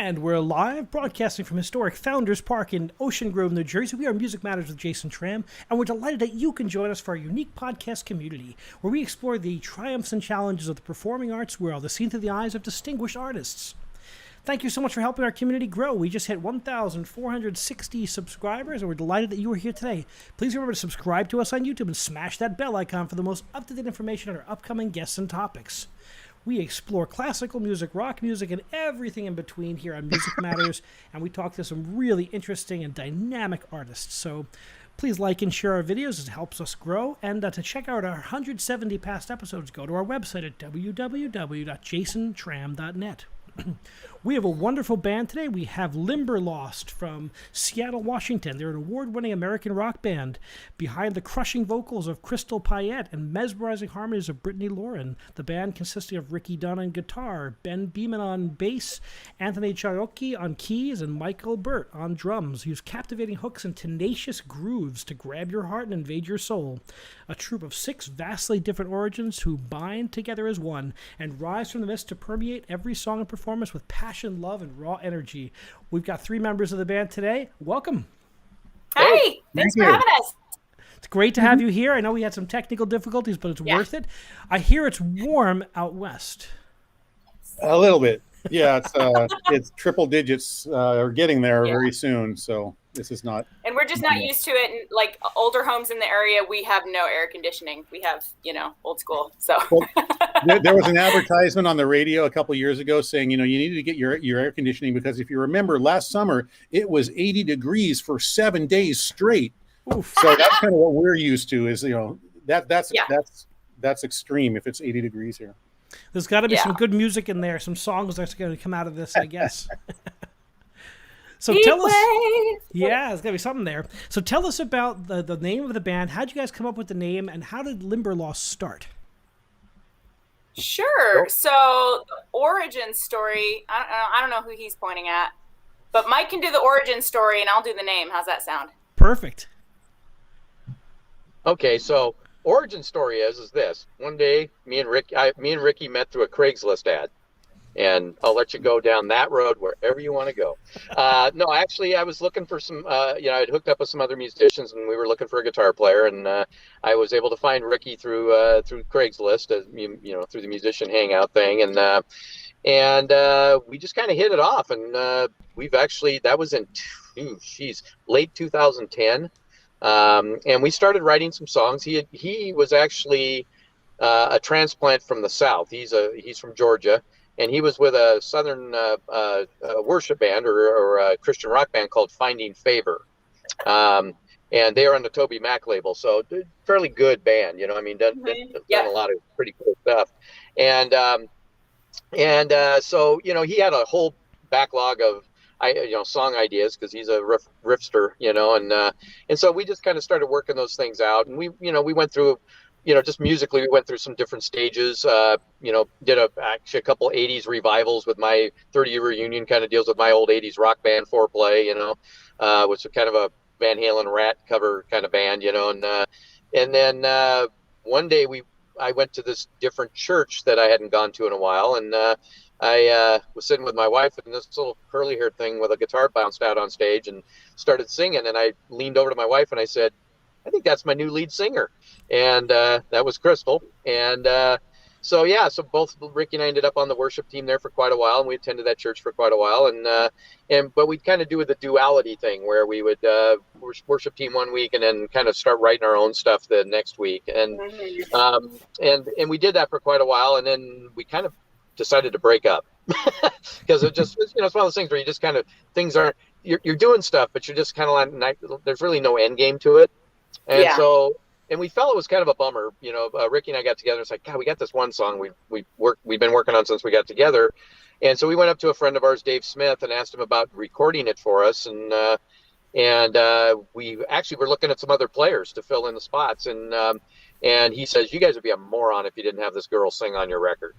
And we're live broadcasting from historic Founders Park in Ocean Grove, New Jersey. We are Music Matters with Jason Tramm, and we're delighted that you can join us for our unique podcast community, where we explore the triumphs and challenges of the performing arts world as seen through the eyes of distinguished artists. Thank you so much for helping our community grow. We just hit 1,460 subscribers, and we're delighted that you are here today. Please remember to subscribe to us on YouTube and smash that bell icon for the most up-to-date information on our upcoming guests and topics. We explore classical music, rock music, and everything in between here on Music Matters, and we talk to some really interesting and dynamic artists. So please like and share our videos. It helps us grow. And to check out our 170 past episodes, go to our website at www.jasontram.net. We have a wonderful band today. We have Limberlost from Seattle, Washington. They're an award-winning American rock band. Behind the crushing vocals of Crystal Payette and mesmerizing harmonies of Brittany Lauren, the band consisting of Ricky Dunn on guitar, Ben Beeman on bass, Anthony Chayoki on keys, and Michael Burt on drums. Use captivating hooks and tenacious grooves to grab your heart and invade your soul. A troupe of 6 vastly different origins who bind together as one and rise from the mist to permeate every song and performance with passion, love, and raw energy. We've got 3 members of the band today. Welcome. Hey, thanks for having us. It's great to have you here. I know we had some technical difficulties, but it's worth it. I hear it's warm out west. A little bit. Yeah, it's triple digits. Are getting there very soon, so this is not. And we're just not used to it. And like older homes in the area, we have no air conditioning. We have, old school. So well, there was an advertisement on the radio a couple years ago saying, you needed to get your air conditioning because if you remember last summer, it was 80 degrees for 7 days straight. Oof. So that's kind of what we're used to is, that's extreme if it's 80 degrees here. There's got to be some good music in there, some songs that's going to come out of this, I guess. So tell us, there's got to be something there. So tell us about the name of the band. How did you guys come up with the name, and how did Limberlost start? Sure. So the origin story, I don't know who he's pointing at, but Mike can do the origin story, and I'll do the name. How's that sound? Perfect. Okay, so origin story is this. One day, me and Ricky met through a Craigslist ad, and I'll let you go down that road wherever you want to go. No, actually, I was looking for some. I'd hooked up with some other musicians, and we were looking for a guitar player, and I was able to find Ricky through Craigslist, through the musician hangout thing, and we just kind of hit it off, and that was in late 2010. And we started writing some songs. He was actually a transplant from the South. He's from Georgia, and he was with a Southern worship band or a Christian rock band called Finding Favor. And they are on the Toby Mac label, so fairly good band. Done a lot of pretty cool stuff. And so he had a whole backlog of song ideas because he's a riffster, and so we just kind of started working those things out, and we went through, just musically, we went through some different stages, did actually a couple 80s revivals with my 30-year reunion kind of deals with my old 80s rock band Foreplay, which was kind of a Van Halen Rat cover kind of band, and then one day I went to this different church that I hadn't gone to in a while, and I was sitting with my wife, and this little curly-haired thing with a guitar bounced out on stage and started singing. And I leaned over to my wife and I said, "I think that's my new lead singer." And that was Crystal. And so both Ricky and I ended up on the worship team there for quite a while, and we attended that church for quite a while. But we'd kind of do the duality thing where we would worship team one week and then kind of start writing our own stuff the next week. And we did that for quite a while, and then we kind of decided to break up because it's one of those things where you just kind of you're doing stuff, but you're just kind of like there's really no end game to it, and we felt it was kind of a bummer. Ricky and I got together. It's like, God, we got this one song we've been working on since we got together, and so we went up to a friend of ours, Dave Smith, and asked him about recording it for us, and we actually were looking at some other players to fill in the spots, and he says, "You guys would be a moron if you didn't have this girl sing on your record."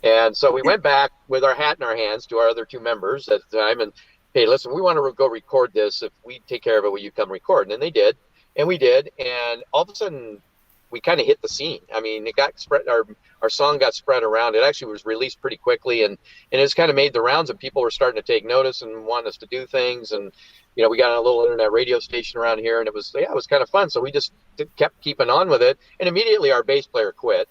And so we went back with our hat in our hands to our other 2 members at the time and, "Hey, listen, we want to go record this. If we take care of it, will you come record?" And they did, and we did. And all of a sudden, we kind of hit the scene. I mean, it got spread. Our song got spread around. It actually was released pretty quickly, and it's kind of made the rounds, and people were starting to take notice and want us to do things. And we got on a little internet radio station around here, and it was kind of fun. So we just kept keeping on with it, and immediately our bass player quit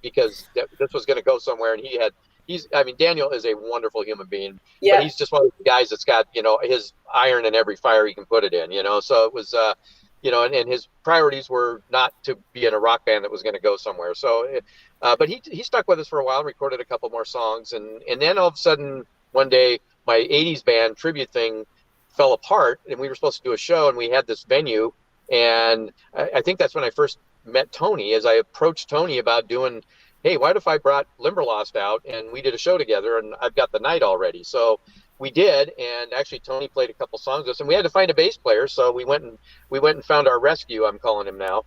because this was going to go somewhere, and Daniel is a wonderful human being, but he's just one of the guys that's got, his iron in every fire he can put it in, so it was, and his priorities were not to be in a rock band that was going to go somewhere. So, but he stuck with us for a while and recorded a couple more songs. And then all of a sudden one day, my 80s band tribute thing fell apart, and we were supposed to do a show, and we had this venue. And I think that's when I first met Tony, as I approached Tony about doing, hey, what if I brought Limberlost out and we did a show together, and I've got the night already. So we did, and actually Tony played a couple songs with us, and we had to find a bass player. So we went and found our rescue, I'm calling him now,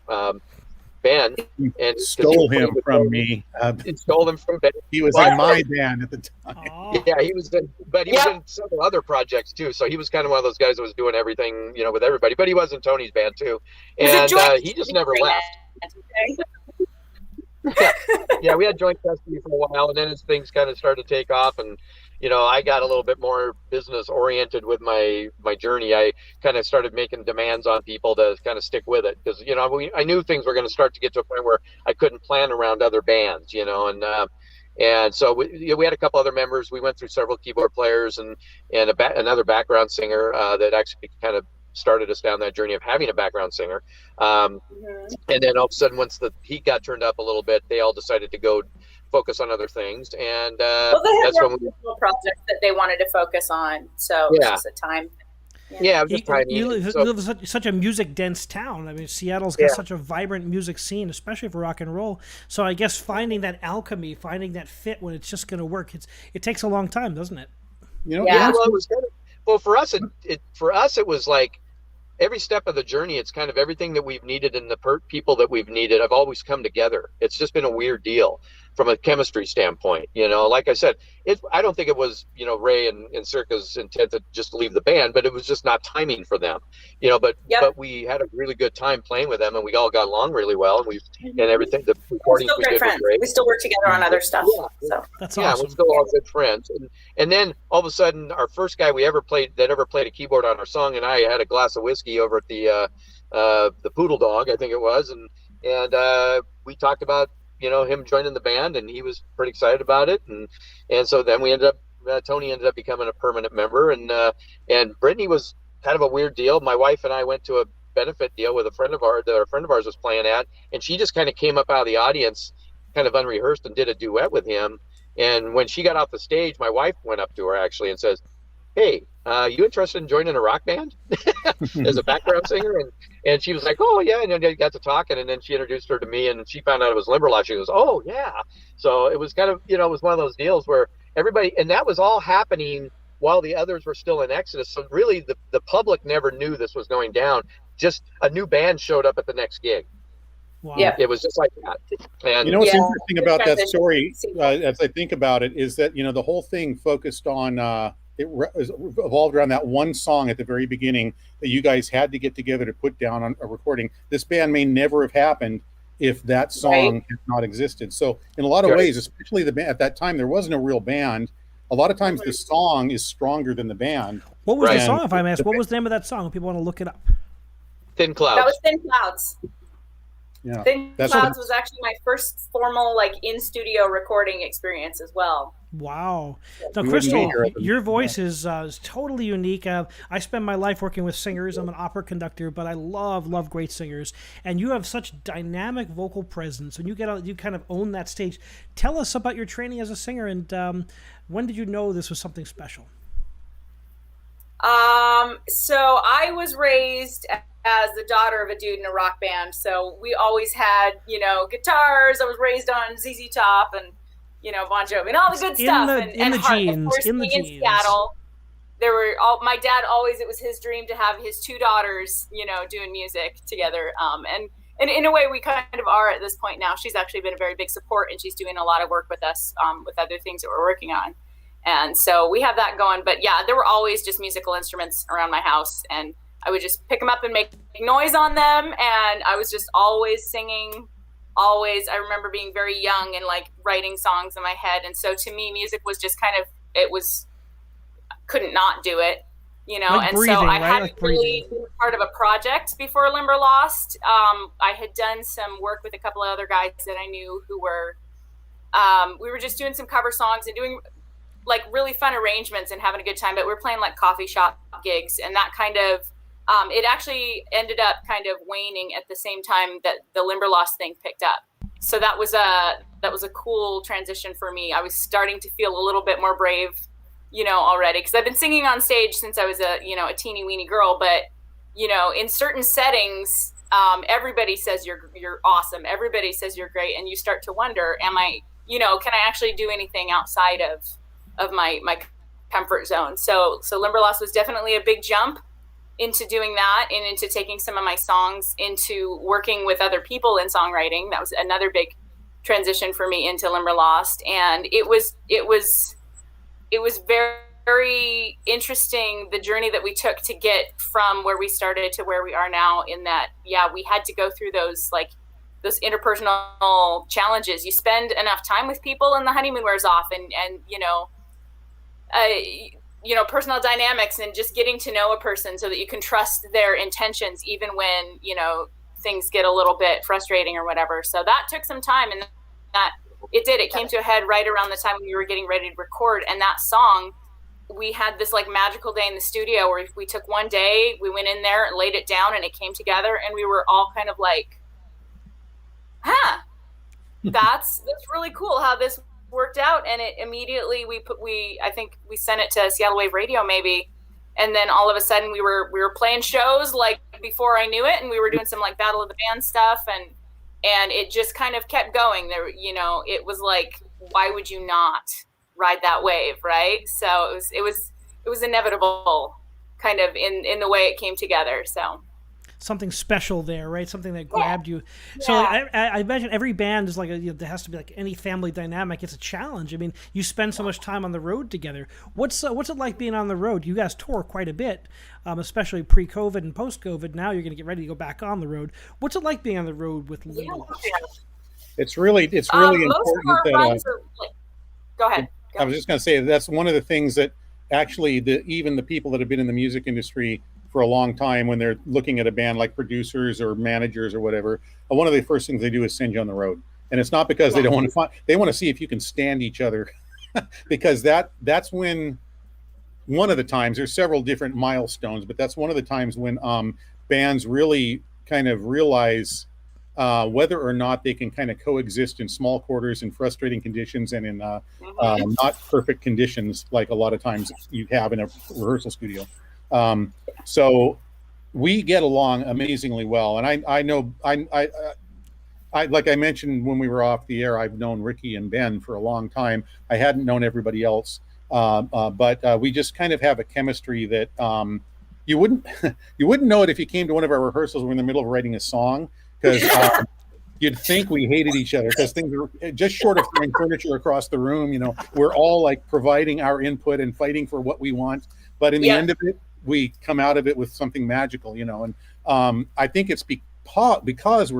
Ben. And stole him from me. Stole him from Ben. He was in my band at the time. Yeah, he was in several other projects too. So he was kind of one of those guys that was doing everything, with everybody. But he was in Tony's band too, and he just never left. Yeah, we had joint custody for a while, and then as things kind of started to take off, and I got a little bit more business oriented with my journey. I kind of started making demands on people to kind of stick with it, because I knew things were going to start to get to a point where I couldn't plan around other bands, and so we had a couple other members. We went through several keyboard players and another background singer that actually kind of started us down that journey of having a background singer. And then all of a sudden, once the heat got turned up a little bit, they all decided to go focus on other things. And they had that's when projects that they wanted to focus on. So it's just a time. Yeah, it was just timing. You live in such a music-dense town. I mean, Seattle's got such a vibrant music scene, especially for rock and roll. So I guess finding that alchemy, finding that fit when it's just going to work, it takes a long time, doesn't it? Well, it was kind of, well, for us, it was like, every step of the journey, it's kind of everything that we've needed and the people that we've needed have always come together. It's just been a weird deal from a chemistry standpoint. Like I said, I don't think it was, Ray and Circa's intent to just leave the band, but it was just not timing for them, but we had a really good time playing with them, and we all got along really well, and everything. The recordings we did were great. We still work together on other stuff. So that's awesome. We're still all good friends. And then all of a sudden, our first guy that ever played a keyboard on our song, and I had a glass of whiskey over at the Poodle Dog, I think it was, and we talked about him joining the band, and he was pretty excited about it, and so then we ended up Tony ended up becoming a permanent member, and Brittany was kind of a weird deal. My wife and I went to a benefit deal with a friend of ours that a friend of ours was playing at, and she just kind of came up out of the audience, kind of unrehearsed, and did a duet with him. And when she got off the stage, my wife went up to her actually and says, "Hey, you interested in joining a rock band as a background singer?" And she was like, "Oh yeah," and then they got to talking, and then she introduced her to me, and she found out it was Limberlost. She goes, "Oh yeah." So it was kind of, it was one of those deals where everybody, and that was all happening while the others were still in Exodus. So really the public never knew this was going down. Just a new band showed up at the next gig. Wow. Yeah. It was just like that. And what's interesting about that story, as I think about it, is that, the whole thing focused on, it evolved around that one song at the very beginning that you guys had to get together to put down on a recording. This band may never have happened if that song had not existed. So in a lot of ways, especially the band at that time, there wasn't a real band. A lot of times the song is stronger than the band. What was the song, if I may ask? What was the name of that song? If people want to look it up. Thin Clouds. That was Thin Clouds. Yeah. Thin Clouds was actually my first formal in-studio recording experience as well. Wow. Now, Crystal, your voice is totally unique. I spend my life working with singers. I'm an opera conductor, but I love great singers. And you have such dynamic vocal presence. When you get out, you kind of own that stage. Tell us about your training as a singer, and when did you know this was something special? So I was raised as the daughter of a dude in a rock band. So we always had, guitars. I was raised on ZZ Top and, Bon Jovi and all the good stuff. In the genes. In Seattle, my dad always, it was his dream to have his two daughters, doing music together. And in a way we kind of are at this point now. She's actually been a very big support, and she's doing a lot of work with us, with other things that we're working on. And so we have that going, but yeah, there were always just musical instruments around my house. And I would just pick them up and make noise on them. And I was just always singing, always. I remember being very young and like writing songs in my head. And so to me, music was just kind of, couldn't not do it, you know? Like and breathing, so I right? hadn't Like really been part of a project before Limberlost. I had done some work with a couple of other guys that I knew who were, we were just doing some cover songs and doing like really fun arrangements and having a good time, but we were playing like coffee shop gigs, and that kind of, it actually ended up kind of waning at the same time that the Limberlost thing picked up. So that was a cool transition for me. I was starting to feel a little bit more brave, you know, already, because I've been singing on stage since I was a teeny weeny girl. But you know, in certain settings, everybody says you're awesome. Everybody says you're great, and you start to wonder, am I, you know, can I actually do anything outside of my comfort zone? So Limberlost was definitely a big jump into doing that, and into taking some of my songs into working with other people in songwriting. That was another big transition for me into Limberlost. And it was very, very interesting, the journey that we took to get from where we started to where we are now, in that, yeah, we had to go through those interpersonal challenges. You spend enough time with people and the honeymoon wears off, and personal dynamics, and just getting to know a person so that you can trust their intentions, even when, you know, things get a little bit frustrating or whatever. So that took some time, and that it came to a head right around the time we were getting ready to record. And that song, we had this like magical day in the studio where we took one day, we went in there and laid it down, and it came together, and we were all kind of like, that's really cool how this worked out. And it immediately, I think we sent it to Seattle Wave Radio maybe, and then all of a sudden we were playing shows like before I knew it, and we were doing some like Battle of the Band stuff, and it just kind of kept going there. You know, it was like, why would you not ride that wave, right? So it was inevitable, kind of in the way it came together. So something special there, right? Something that grabbed you. So I imagine every band is like there has to be like any family dynamic. It's a challenge. I mean, you spend so much time on the road together. What's it like being on the road? You guys tour quite a bit, especially pre-COVID and post-COVID. Now you're going to get ready to go back on the road. What's it like being on the road with Limberlost? It's really most important of our that. friends are go ahead. I was just going to say that's one of the things that actually even the people that have been in the music industry for a long time, when they're looking at a band, like producers or managers or whatever, one of the first things they do is send you on the road. And it's not because they don't want to find, they want to see if you can stand each other because that's when, one of the times, there's several different milestones, but that's one of the times when bands really kind of realize whether or not they can kind of coexist in small quarters, in frustrating conditions, and in not perfect conditions, like a lot of times you have in a rehearsal studio. So we get along amazingly well. And I know, I like I mentioned when we were off the air, I've known Ricky and Ben for a long time. I hadn't known everybody else. But we just kind of have a chemistry that you wouldn't know it if you came to one of our rehearsals. We're in the middle of writing a song, because you'd think we hated each other, because things are just short of throwing furniture across the room. You know, we're all like providing our input and fighting for what we want. But in the end of it, we come out of it with something magical, you know. And I think it's because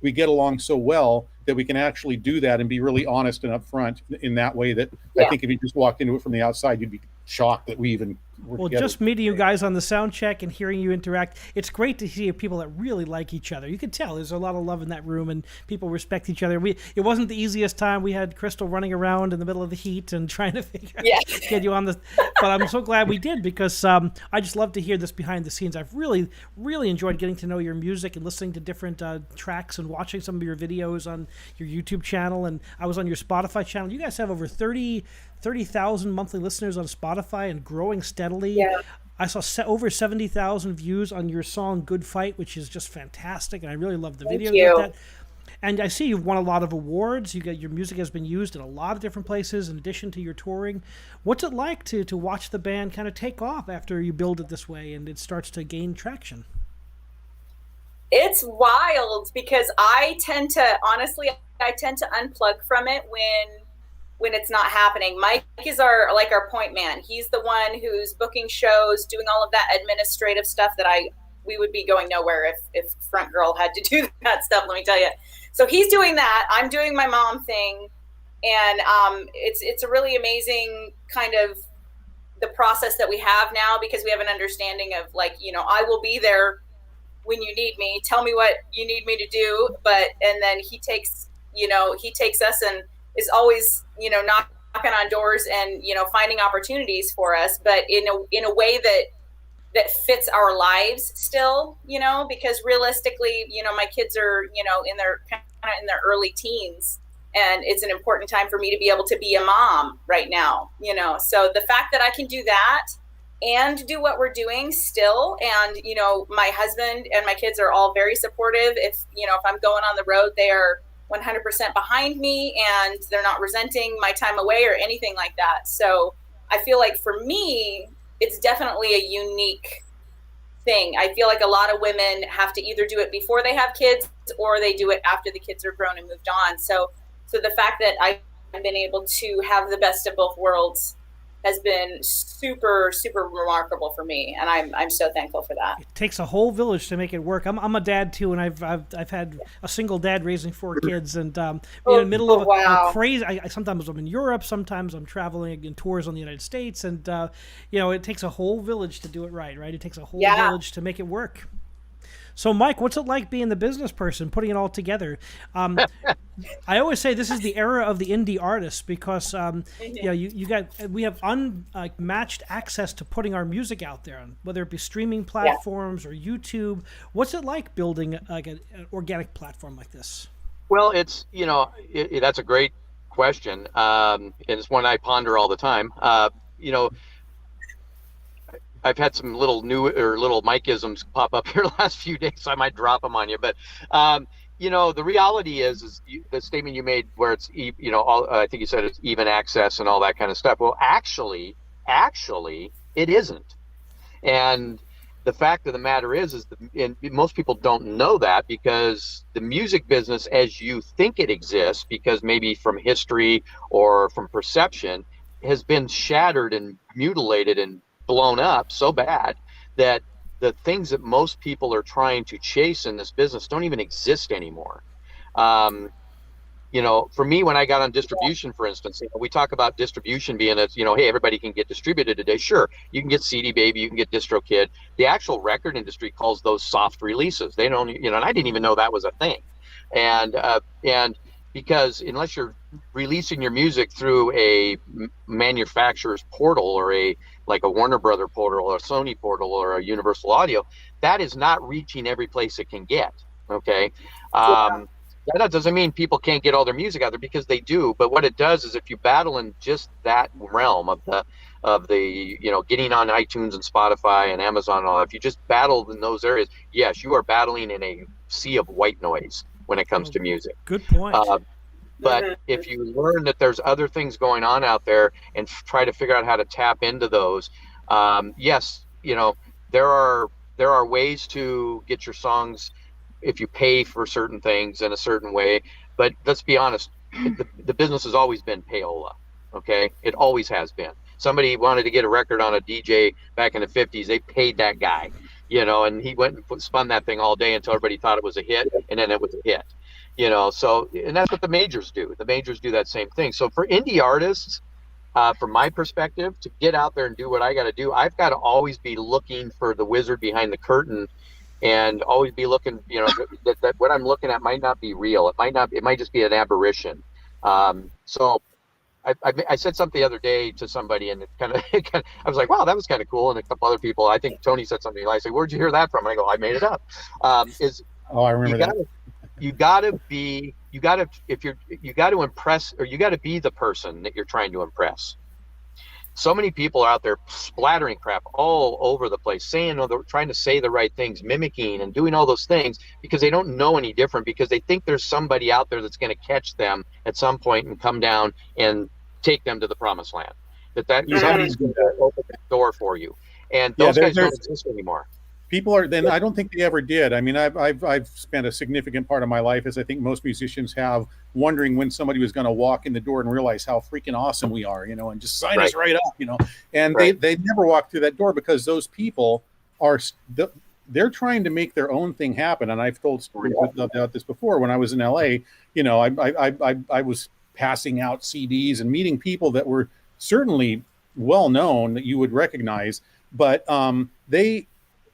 we get along so well that we can actually do that and be really honest and upfront in that way that I think if you just walked into it from the outside, you'd be shocked that we even were together. Just meeting you guys on the sound check and hearing you interact, it's great to see people that really like each other. You can tell there's a lot of love in that room, and people respect each other. It wasn't the easiest time. We had Crystal running around in the middle of the heat and trying to get you on the. But I'm so glad we did, because I just love to hear this behind the scenes. I've really, really enjoyed getting to know your music and listening to different tracks and watching some of your videos on your YouTube channel. And I was on your Spotify channel. You guys have over 30,000 monthly listeners on Spotify and growing steadily. Yeah. I saw over 70,000 views on your song Good Fight, which is just fantastic, and I really love the video. Thank you. That. And I see you've won a lot of awards. Your music has been used in a lot of different places in addition to your touring. What's it like to watch the band kind of take off after you build it this way and it starts to gain traction? It's wild, because I tend to unplug from it when when it's not happening. Mike is our point man. He's the one who's booking shows, doing all of that administrative stuff that we would be going nowhere if front girl had to do that stuff, let me tell you. So he's doing that. I'm doing my mom thing. And it's a really amazing kind of the process that we have now, because we have an understanding of I will be there when you need me. Tell me what you need me to do. And then he takes us and is always, knocking on doors and, finding opportunities for us, but in a way that fits our lives still, because realistically, my kids are, in their early teens, and it's an important time for me to be able to be a mom right now, so the fact that I can do that and do what we're doing still. And, my husband and my kids are all very supportive. If I'm going on the road, they are 100% behind me, and they're not resenting my time away or anything like that. So I feel like for me, it's definitely a unique thing. I feel like a lot of women have to either do it before they have kids or they do it after the kids are grown and moved on. So the fact that I've been able to have the best of both worlds has been super, super remarkable for me, and I'm so thankful for that. It takes a whole village to make it work. I'm a dad too, and I've had a single dad raising 4 kids, and in the middle of a crazy. Sometimes I'm in Europe, sometimes I'm traveling in tours on the United States, and it takes a whole village to do it right. It takes a whole village to make it work. So, Mike, what's it like being the business person, putting it all together? I always say this is the era of the indie artist, because we have unmatched access to putting our music out there, whether it be streaming platforms or YouTube. What's it like building an organic platform like this? Well, it's that's a great question, and it's one I ponder all the time. I've had some little Mike-isms pop up here the last few days, so I might drop them on you. But, the reality is the statement you made where it's, I think you said it's even access and all that kind of stuff. Well, actually, it isn't. And the fact of the matter is and most people don't know that, because the music business as you think it exists, because maybe from history or from perception, has been shattered and mutilated and blown up so bad that the things that most people are trying to chase in this business don't even exist anymore. For me, when I got on distribution, for instance, we talk about distribution being hey, everybody can get distributed today. Sure, you can get CD Baby, you can get DistroKid. The actual record industry calls those soft releases. They don't, and I didn't even know that was a thing. And because unless you're releasing your music through a manufacturer's portal or like a Warner Brother portal or a Sony portal or a Universal Audio, that is not reaching every place it can get. Okay. That doesn't mean people can't get all their music out there, because they do. But what it does is, if you battle in just that realm of the getting on iTunes and Spotify and Amazon and all that, if you just battle in those areas, yes, you are battling in a sea of white noise when it comes to music. Good point. But if you learn that there's other things going on out there and try to figure out how to tap into those, yes, there are ways to get your songs if you pay for certain things in a certain way. But let's be honest, the business has always been payola. Okay, it always has been. Somebody wanted to get a record on a DJ back in the 50s, they paid that guy, and he went and spun that thing all day until everybody thought it was a hit, and then it was a hit. So, and that's what the majors do. The majors do that same thing. So for indie artists, from my perspective, to get out there and do what I got to do, I've got to always be looking for the wizard behind the curtain, and always be looking, that what I'm looking at might not be real. It might just be an aberration. So I said something the other day to somebody, and I was like, wow, that was kind of cool. And a couple other people, I think Tony said something. I said, where'd you hear that from? And I go, I made it up. I remember that. You got to impress, or you got to be the person that you're trying to impress. So many people are out there splattering crap all over the place, they're trying to say the right things, mimicking and doing all those things, because they don't know any different, because they think there's somebody out there that's going to catch them at some point and come down and take them to the promised land. That somebody's going to open that door for you. And those guys don't exist anymore. People are then. I don't think they ever did. I mean, I've spent a significant part of my life, as I think most musicians have, wondering when somebody was going to walk in the door and realize how freaking awesome we are, and just sign us right up, And they never walk through that door because those people are they're trying to make their own thing happen. And I've told stories about this before. When I was in LA, I was passing out CDs and meeting people that were certainly well known that you would recognize, but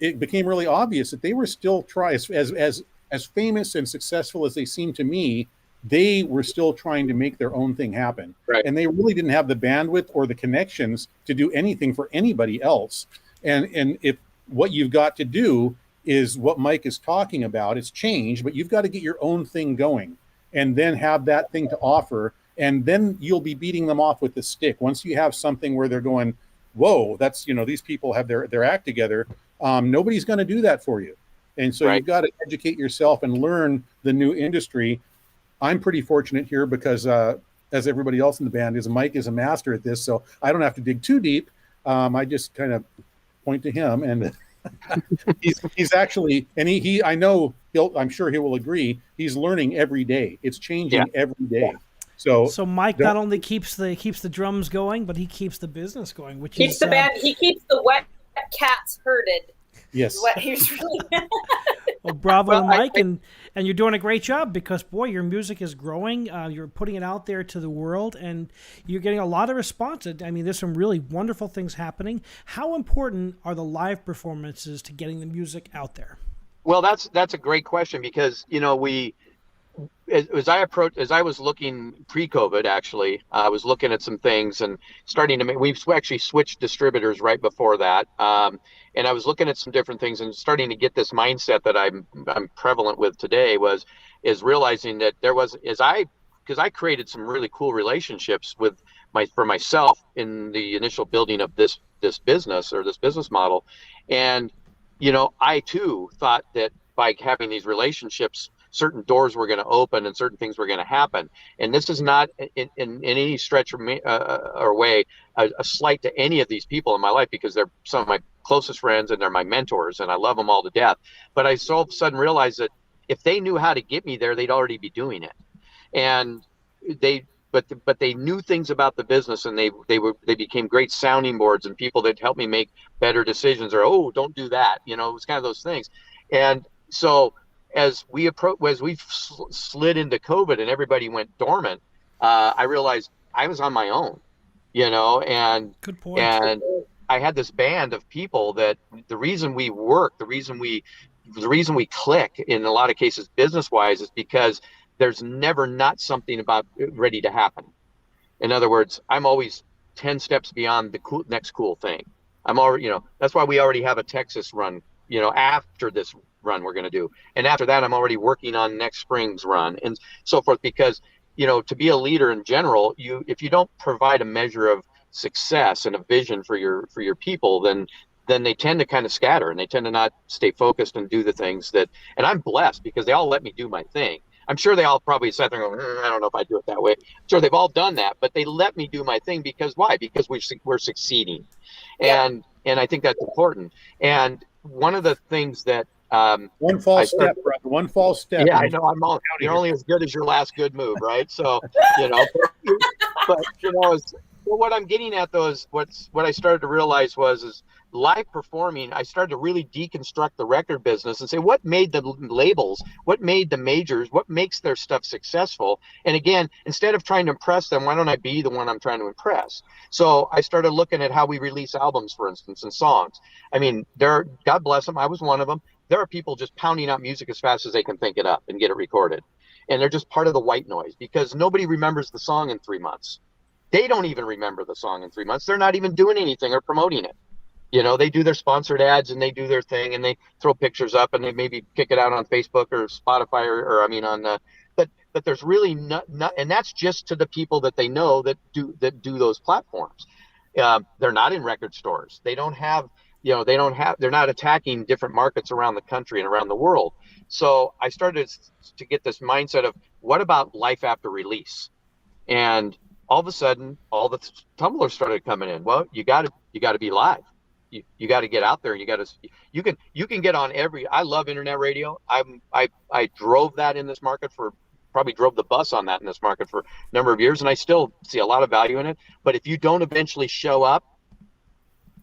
it became really obvious that they were still as famous and successful as they seemed to me. They were still trying to make their own thing happen. Right. And they really didn't have the bandwidth or the connections to do anything for anybody else. And if what you've got to do is what Mike is talking about, it's change, but you've got to get your own thing going and then have that thing to offer. And then you'll be beating them off with the stick. Once you have something where they're going, whoa, that's, these people have their act together. Nobody's going to do that for you. And so you've got to educate yourself and learn the new industry. I'm pretty fortunate here because as everybody else in the band is, Mike is a master at this. So I don't have to dig too deep. I just kind of point to him, and he's actually, and I'm sure he will agree. He's learning every day. It's changing every day. So Mike not only keeps the drums going, but he keeps the business going, which keeps the band. He keeps the wet cats herded. Yes. What he's really. Well, bravo, Mike, and you're doing a great job because, boy, your music is growing. You're putting it out there to the world, and you're getting a lot of response. I mean, there's some really wonderful things happening. How important are the live performances to getting the music out there? Well, that's a great question because, as I was looking pre-COVID, actually, I was looking at some things and starting to we've actually switched distributors right before that. And I was looking at some different things and starting to get this mindset that I'm prevalent with today is realizing that because I created some really cool relationships for myself in the initial building of this business or this business model. And, I too thought that by having these relationships, certain doors were going to open and certain things were going to happen. And this is not in any stretch or way a slight to any of these people in my life, because they're some of my closest friends and they're my mentors and I love them all to death. But I so all of a sudden realized that if they knew how to get me there, they'd already be doing it. And but they knew things about the business, and they became great sounding boards and people that helped me make better decisions, or, don't do that. It was kind of those things. And so as we slid into COVID and everybody went dormant, I realized I was on my own, and good point. And I had this band of people that the reason we work, the reason we click in a lot of cases business wise is because there's never not something about ready to happen. In other words, I'm always 10 steps beyond the next cool thing. I'm already, that's why we already have a Texas run, after this run we're going to do. And after that, I'm already working on next spring's run and so forth, because, to be a leader in general, if you don't provide a measure of success and a vision for your people, then they tend to kind of scatter and they tend to not stay focused and do the things and I'm blessed because they all let me do my thing. I'm sure they all probably sat there and go, I don't know if I do it that way. I'm sure they've all done that, but they let me do my thing because why? Because we're succeeding. And I think that's important. And one of the things that one false step, brother. One false step. Yeah, I know. You're only as good as your last good move, right? So, but what I'm getting at though is what I started to realize is live performing. I started to really deconstruct the record business and say, what made the labels, what made the majors, what makes their stuff successful? And again, instead of trying to impress them, why don't I be the one I'm trying to impress? So I started looking at how we release albums, for instance, and songs. I mean, God bless them, I was one of them. There are people just pounding out music as fast as they can think it up and get it recorded. And they're just part of the white noise because nobody remembers the song in 3 months. They don't even remember the song in 3 months. They're not even doing anything or promoting it. They do their sponsored ads and they do their thing and they throw pictures up and they maybe kick it out on Facebook or Spotify but there's really not, and that's just to the people that they know that do those platforms. They're not in record stores. They don't have, they're not attacking different markets around the country and around the world. So I started to get this mindset of what about life after release? And all of a sudden, all the tumblers started coming in. Well, you got to be live. you got to get out there. You can get on every. I love internet radio. I drove that in this market probably drove the bus on that in this market for a number of years, and I still see a lot of value in it. But if you don't eventually show up,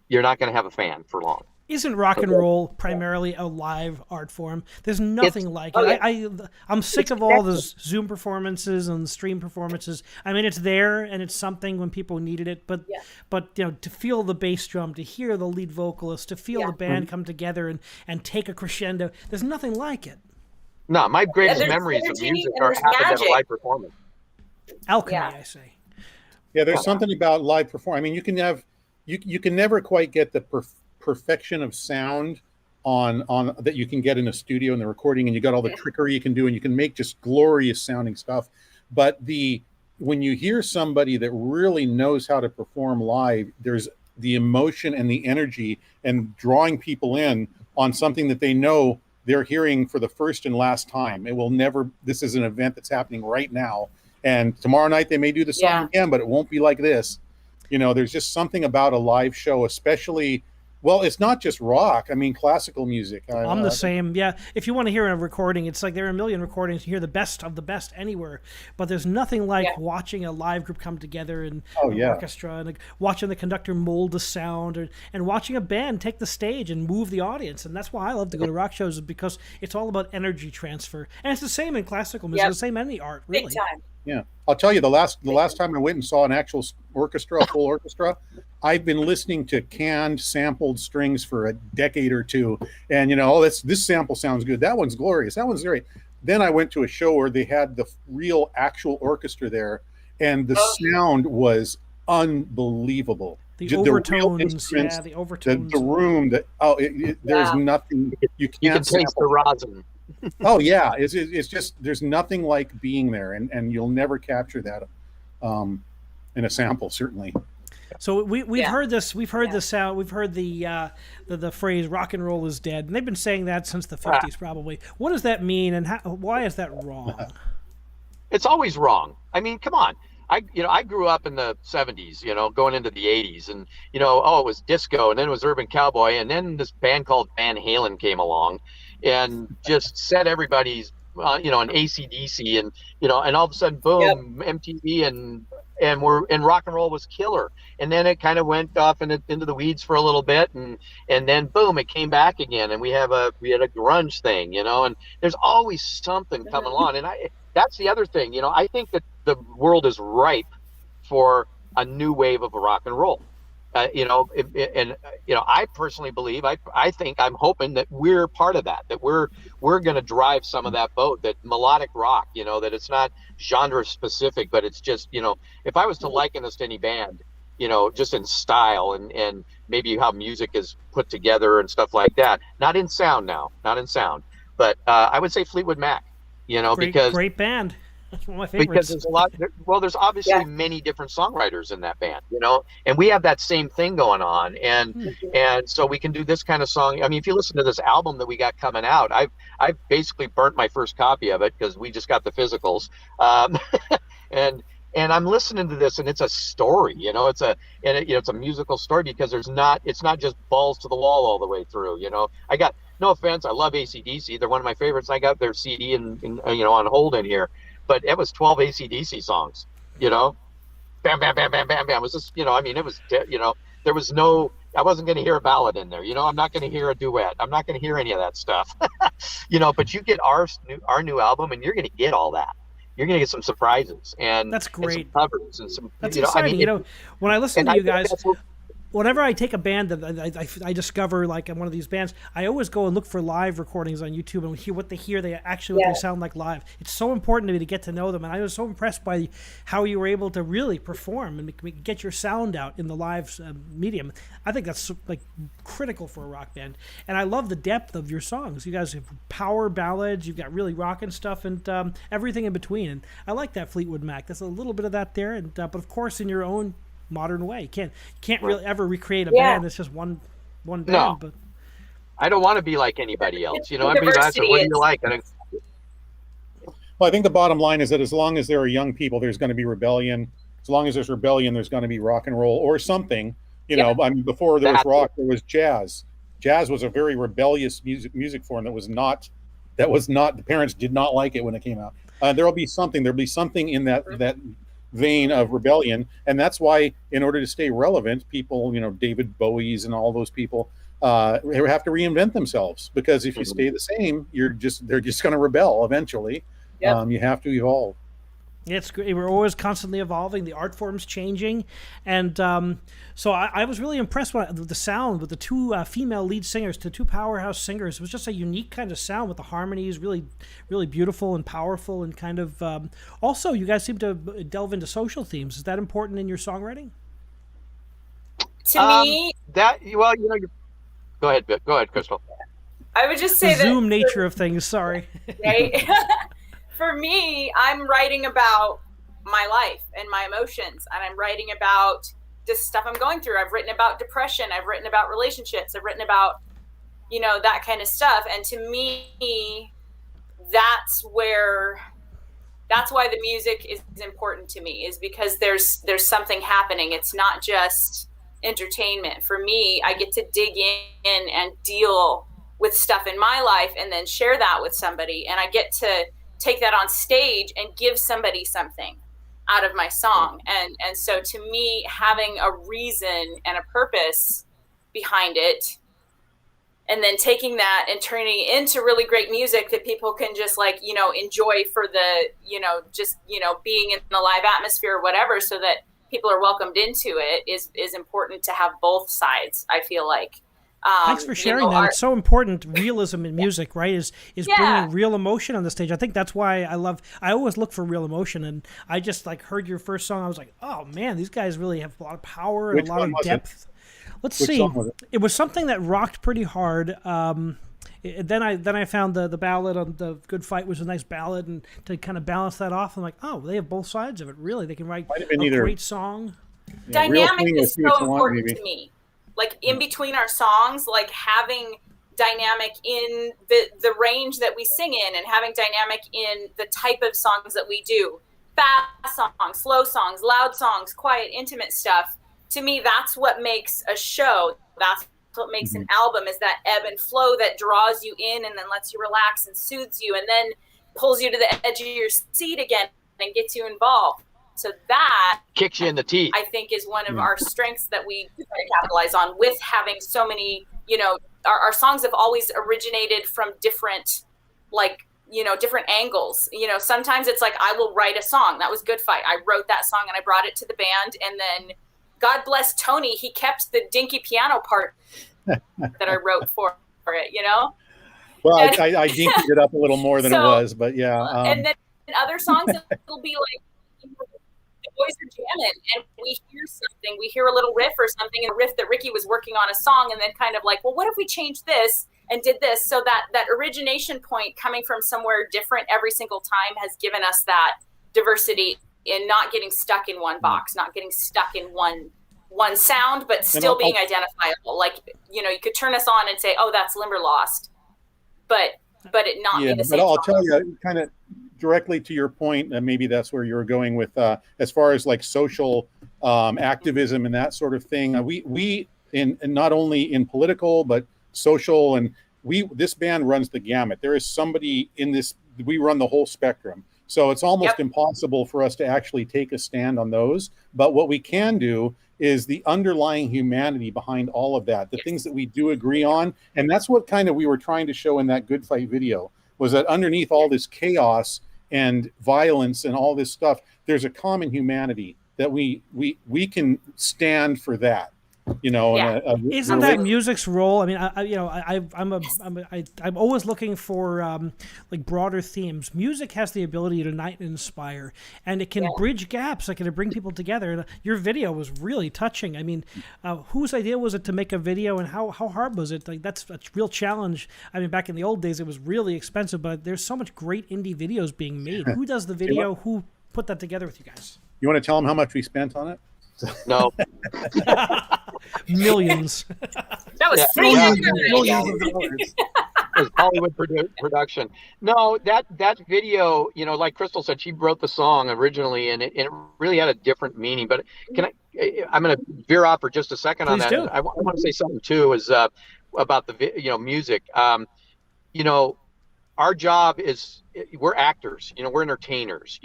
you're not going to have a fan for long. Isn't rock and roll primarily a live art form? There's nothing like it. I'm sick of all those Zoom performances and stream performances. I mean, it's there and it's something when people needed it, but to feel the bass drum, to hear the lead vocalist, to feel the band come together and take a crescendo, there's nothing like it. No, my greatest memories of music happened at a live performance. Alchemy, I say. Yeah, there's something about live performance. I mean, you can never quite get the perfection of sound on that you can get in a studio in the recording, and you got all the trickery you can do, and you can make just glorious sounding stuff. But when you hear somebody that really knows how to perform live, there's the emotion and the energy and drawing people in on something that they know they're hearing for the first and last time. It will never, this is an event that's happening right now. And tomorrow night they may do the song again, but it won't be like this. There's just something about a live show, especially, well, it's not just rock. I mean, classical music. I'm the same. Yeah. If you want to hear a recording, it's like there are a million recordings. You hear the best of the best anywhere, but there's nothing like watching a live group come together and an orchestra, and watching the conductor mold the sound, and watching a band take the stage and move the audience. And that's why I love to go to rock shows, because it's all about energy transfer. And it's the same in classical music, the same in any art, really. Big time. Yeah, I'll tell you, the last time I went and saw an actual orchestra, a full orchestra, I've been listening to canned, sampled strings for a decade or two, and this sample sounds good. That one's glorious. That one's great. Then I went to a show where they had the real actual orchestra there, and the sound was unbelievable. The overtones, the overtones. The room. There's nothing you can't. You can taste the rosin. Oh yeah, it's just, there's nothing like being there, and you'll never capture that in a sample, certainly. So we've heard this. We've heard the sound. We've heard the phrase "rock and roll is dead," and they've been saying that since the 50s, probably. What does that mean, and why is that wrong? It's always wrong. I mean, come on. I grew up in the 70s, going into the 80s, and it was disco, and then it was urban cowboy, and then this band called Van Halen came along and just set everybody's an AC/DC, and and all of a sudden, boom, MTV and rock and roll was killer. And then it kind of went off into the weeds for a little bit, and then boom, it came back again, and we had a grunge thing, and there's always something coming along. And that's the other thing, I think that the world is ripe for a new wave of rock and roll. I personally believe, I'm hoping that we're part of that we're going to drive some of that boat, that melodic rock, that it's not genre specific, but it's just, if I was to liken us to any band, just in style and maybe how music is put together and stuff like that, not in sound, but I would say Fleetwood Mac, because great band. That's one of my favorites. Because there's obviously many different songwriters in that band, and we have that same thing going on, and so we can do this kind of song. I mean, if you listen to this album that we got coming out, I've basically burnt my first copy of it because we just got the physicals, and I'm listening to this, and it's a story, it's a musical story, because it's not just balls to the wall all the way through. I got, no offense, I love AC/DC. They're one of my favorites. I got their CD on hold in here. But it was 12 AC/DC songs, bam, bam, bam, bam, bam, bam. It was just, it was, there was no, I wasn't going to hear a ballad in there. I'm not going to hear a duet. I'm not going to hear any of that stuff, but you get our new album, and you're going to get all that. You're going to get some surprises, and that's great. And some covers and some, that's exciting. When I listen to you guys, whenever I take a band that I discover, like in one of these bands, I always go and look for live recordings on YouTube and hear what they sound like live. It's so important to me to get to know them, and I was so impressed by how you were able to really perform and get your sound out in the live medium. I think that's like critical for a rock band, and I love the depth of your songs. You guys have power ballads, you've got really rockin' stuff, and everything in between. And I like that Fleetwood Mac. There's a little bit of that there, and but of course in your own modern way. You can't really ever recreate a band that's just one band. No. But I don't want to be like anybody else. What do you like? Well, I think the bottom line is that as long as there are young people, there's going to be rebellion. As long as there's rebellion, there's going to be rock and roll or something. You know, I mean, before there was That's rock, there was jazz. Jazz was a very rebellious music form that was not the parents did not like it when it came out. There'll be something in that vein of rebellion, and that's why, in order to stay relevant, people, you know, David Bowie's and all those people have to reinvent themselves, because if you stay the same, they're just going to rebel eventually. Yep. You have to evolve. It's great. We're always constantly evolving. The art form's changing, and so I was really impressed with the sound, with the two female lead singers, the two powerhouse singers. It was just a unique kind of sound with the harmonies, really, really beautiful and powerful, and kind of. Also, you guys seem to delve into social themes. Is that important in your songwriting? To me, well, you know, go ahead, Crystal. I would just say The Zoom nature of things. Sorry. Right? For me, I'm writing about my life and my emotions, and I'm writing about this stuff I'm going through. I've written about depression. I've written about relationships. I've written about, you know, that kind of stuff. And to me, that's why the music is important to me, is because there's something happening. It's not just entertainment. For me, I get to dig in and deal with stuff in my life and then share that with somebody. And I get to take that on stage and give somebody something out of my song. And so to me, having a reason and a purpose behind it, and then taking that and turning it into really great music that people can just, like, you know, enjoy for the, you know, just, you know, being in the live atmosphere or whatever, so that people are welcomed into it, is important to have both sides, I feel like. Thanks for sharing that. It's so important. Realism in music, right? Is bringing real emotion on the stage. I think that's why I always look for real emotion. And I just, like, heard your first song. I was like, oh man, these guys really have a lot of power and a lot of depth. Let's see. It was something that rocked pretty hard. Then I found the ballad on The Good Fight was a nice ballad, and to kind of balance that off, I'm like, oh, they have both sides of it. Really, they can write a great song. Dynamic is so important to me. Like, in between our songs, like, having dynamic in the range that we sing in, and having dynamic in the type of songs that we do. Fast songs, slow songs, loud songs, quiet, intimate stuff. To me, that's what makes a show. That's what makes an album, is that ebb and flow that draws you in and then lets you relax and soothes you and then pulls you to the edge of your seat again and gets you involved. So that kicks you in the teeth, I think, is one of our strengths that we capitalize on, with having so many, you know, our songs have always originated from different, like, you know, different angles. You know, sometimes it's like, I will write a song. That was Good Fight. I wrote that song and I brought it to the band, and then God bless Tony, he kept the dinky piano part that I wrote for it, you know? Well, I dinkied it up a little more than it was, but yeah. And then in other songs, it'll be like, you know, the boys are jamming and we hear something, we hear a little riff or something, and a riff that Ricky was working on a song, and then kind of like, well, what if we changed this and did this? So that origination point coming from somewhere different every single time has given us that diversity in not getting stuck in one box, not getting stuck in one sound, but still being identifiable. Like, you know, you could turn us on and say, oh, that's Limberlost, but it not be the same. But I'll tell you, kind of directly to your point, and maybe that's where you're going with, as far as like social activism and that sort of thing. We in not only in political but social, and this band runs the gamut. There is somebody in this. We run the whole spectrum. So it's almost impossible for us to actually take a stand on those. But what we can do is the underlying humanity behind all of that, the things that we do agree on. And that's what kind of we were trying to show in that Good Fight video, was that underneath all this chaos and violence and all this stuff, there's a common humanity that we can stand for that. You know, isn't that music's role? I mean, I'm always looking for like broader themes. Music has the ability to unite and inspire, and it can bridge gaps. Like, it bring people together. And your video was really touching. I mean, whose idea was it to make a video, and how hard was it? Like, that's a real challenge. I mean, back in the old days, it was really expensive, but there's so much great indie videos being made. Who does the video? Who put that together with you guys? You want to tell them how much we spent on it? No. Millions. That was millions of dollars. It was Hollywood production. No, that video, you know, like Crystal said, she wrote the song originally, and it really had a different meaning. But I'm going to veer off for just a second on Please that. do. I want to say something too, is about the music. Our job is, we're actors, we're entertainers.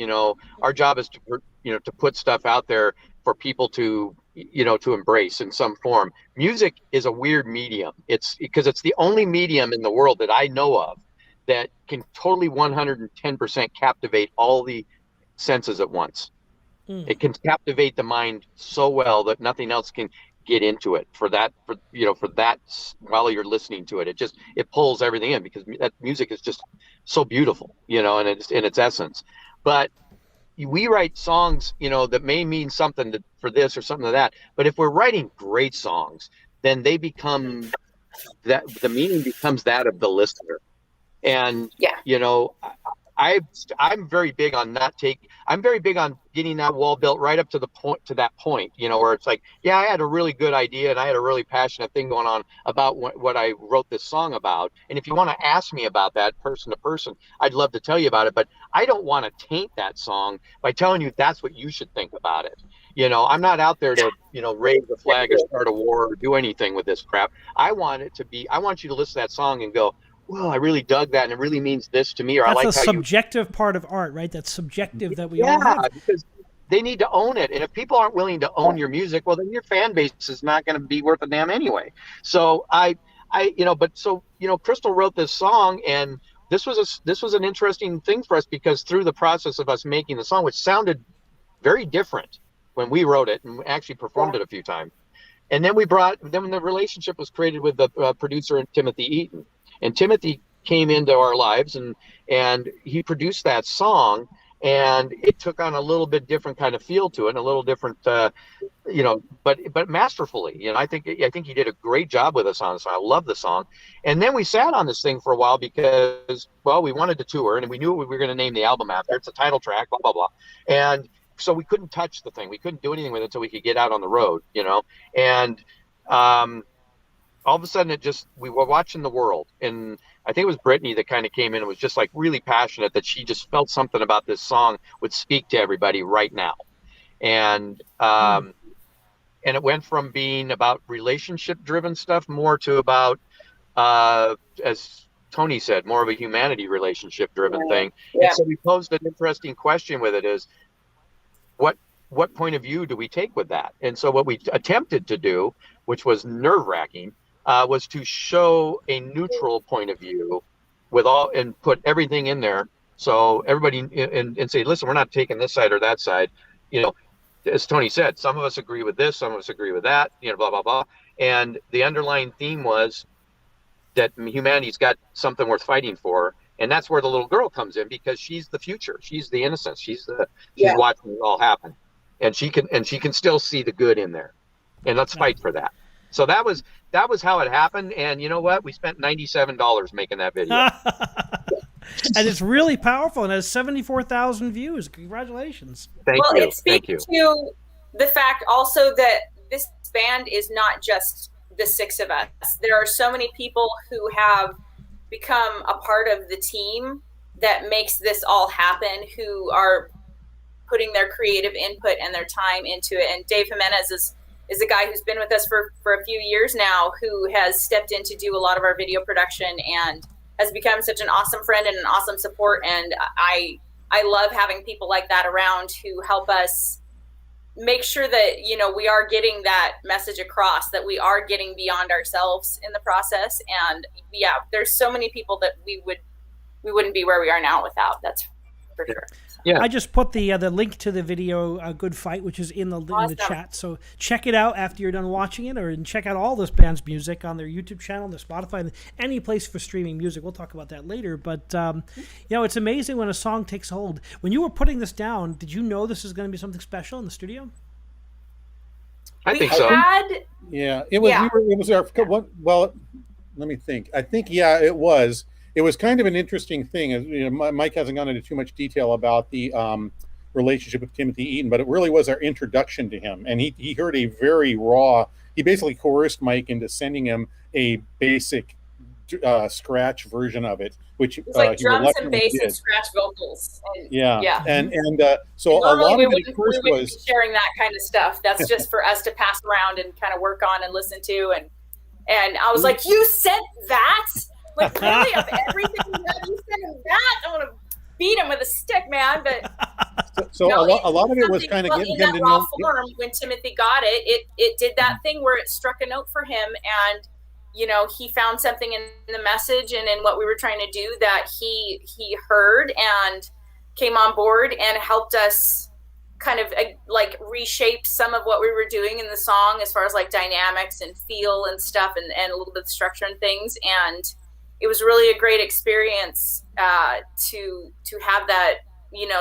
Our job is to put stuff out there for people to embrace in some form. Music is a weird medium. It's because it's the only medium in the world that I know of that can totally 110% captivate all the senses at once. It can captivate the mind so well that nothing else can get into it for that while you're listening to it. It pulls everything in, because that music is just so beautiful, and it's in its essence. But we write songs, that may mean something for this or something to that. But if we're writing great songs, then they become that, the meaning becomes that of the listener. And I'm very big on I'm very big on getting that wall built right up to that point, where it's like, yeah, I had a really good idea and I had a really passionate thing going on about what I wrote this song about. And if you want to ask me about that person to person, I'd love to tell you about it, but I don't want to taint that song by telling you that's what you should think about it. I'm not out there to, raise the flag or start a war or do anything with this crap. I want you to listen to that song and go, well, I really dug that, and it really means this to me. Or That's I like a subjective part of art, right? That's subjective that we all have. Because they need to own it. And if people aren't willing to own your music, well, then your fan base is not going to be worth a damn anyway. So Crystal wrote this song, and this was an interesting thing for us, because through the process of us making the song, which sounded very different when we wrote it and actually performed it a few times. And then the relationship was created with the producer, Timothy Eaton. And Timothy came into our lives, and he produced that song, and it took on a little bit different kind of feel to it, and a little different, but masterfully. I think he did a great job with us on the song. I love the song. And then we sat on this thing for a while because, well, we wanted to tour, and we knew what we were going to name the album after. It's a title track, blah, blah, blah. And so we couldn't touch the thing. We couldn't do anything with it until we could get out on the road, and all of a sudden we were watching The World, and I think it was Brittany that kind of came in and was just like really passionate that she just felt something about this song would speak to everybody right now. And it went from being about relationship driven stuff more to about, as Tony said, more of a humanity relationship driven thing. Yeah. And so we posed an interesting question with it, is what point of view do we take with that? And so what we attempted to do, which was nerve-wracking, was to show a neutral point of view and put everything in there. So everybody and say, listen, we're not taking this side or that side. As Tony said, some of us agree with this, some of us agree with that, blah, blah, blah. And the underlying theme was that humanity's got something worth fighting for. And that's where the little girl comes in, because she's the future. She's the innocence. She's watching it all happen. And she can still see the good in there. And let's fight for that. So that was how it happened. And you know what? We spent $97 making that video. And it's really powerful, and has 74,000 views. Congratulations. Thank you. It speaks to the fact also that this band is not just the six of us. There are so many people who have become a part of the team that makes this all happen, who are putting their creative input and their time into it. And Dave Jimenez is a guy who's been with us for a few years now, who has stepped in to do a lot of our video production and has become such an awesome friend and an awesome support. And I love having people like that around who help us make sure that, we are getting that message across, that we are getting beyond ourselves in the process. And yeah, there's so many people that we wouldn't be where we are now without. That's for sure. Yeah. I just put the link to the video Good Fight, which is in the chat. So check it out after you're done watching it, or check out all this band's music on their YouTube channel, their Spotify, any place for streaming music. We'll talk about that later. But, it's amazing when a song takes hold. When you were putting this down, did you know this is going to be something special in the studio? I think so. Yeah, it was. Yeah. It was our. Well, let me think. I think it was. It was kind of an interesting thing. Mike hasn't gone into too much detail about the relationship with Timothy Eaton, but it really was our introduction to him. And he heard a very raw. He basically coerced Mike into sending him a basic scratch version of it, which It's like he drums and reluctantly bass did. and scratch vocals. And, Yeah. And so and a normally lot we of it at first wouldn't was be sharing that kind of stuff. That's just for us to pass around and kind of work on and listen to. And I was like, you sent that? Like, really? Of everything you sent him that? I want to beat him with a stick, man. But so a lot of it was kind of getting him to know. Form, when Timothy got it did that thing where it struck a note for him, and he found something in the message and in what we were trying to do that he heard and came on board and helped us kind of like reshape some of what we were doing in the song as far as like dynamics and feel and stuff and a little bit of structure and things. And it was really a great experience to have that,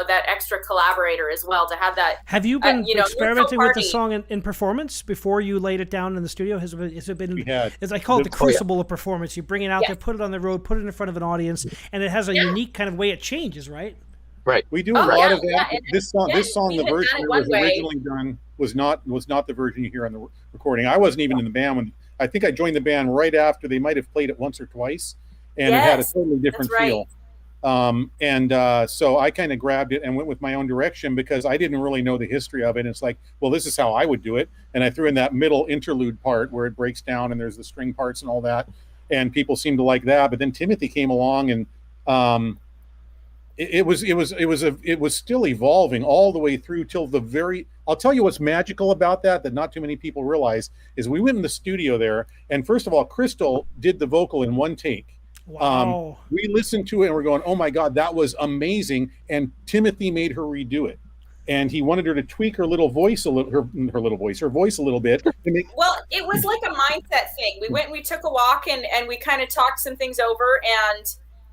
that extra collaborator as well, to have that. Have you been experimenting with the song in performance before you laid it down in the studio? Has it been, as I call it, the Crucible of Performance? You bring it out there, put it on the road, put it in front of an audience, and it has a unique kind of way it changes, right? Right. We do a lot of that. This song, the version that was originally done was not the version you hear on the recording. I wasn't even in the band when I think I joined the band right after. They might have played it once or twice, and it had a totally different feel. So I kind of grabbed it and went with my own direction because I didn't really know the history of it. And it's like, well, this is how I would do it. And I threw in that middle interlude part where it breaks down and there's the string parts and all that. And people seemed to like that. But then Timothy came along and it was still evolving all the way through till the very. I'll tell you what's magical about that not too many people realize is we went in the studio there, and first of all, Crystal did the vocal in one take. Wow. We listened to it and we're going, oh my God, that was amazing. And Timothy made her redo it. And he wanted her to tweak her little voice her voice a little bit. Well, it was like a mindset thing. We went and we took a walk and we kind of talked some things over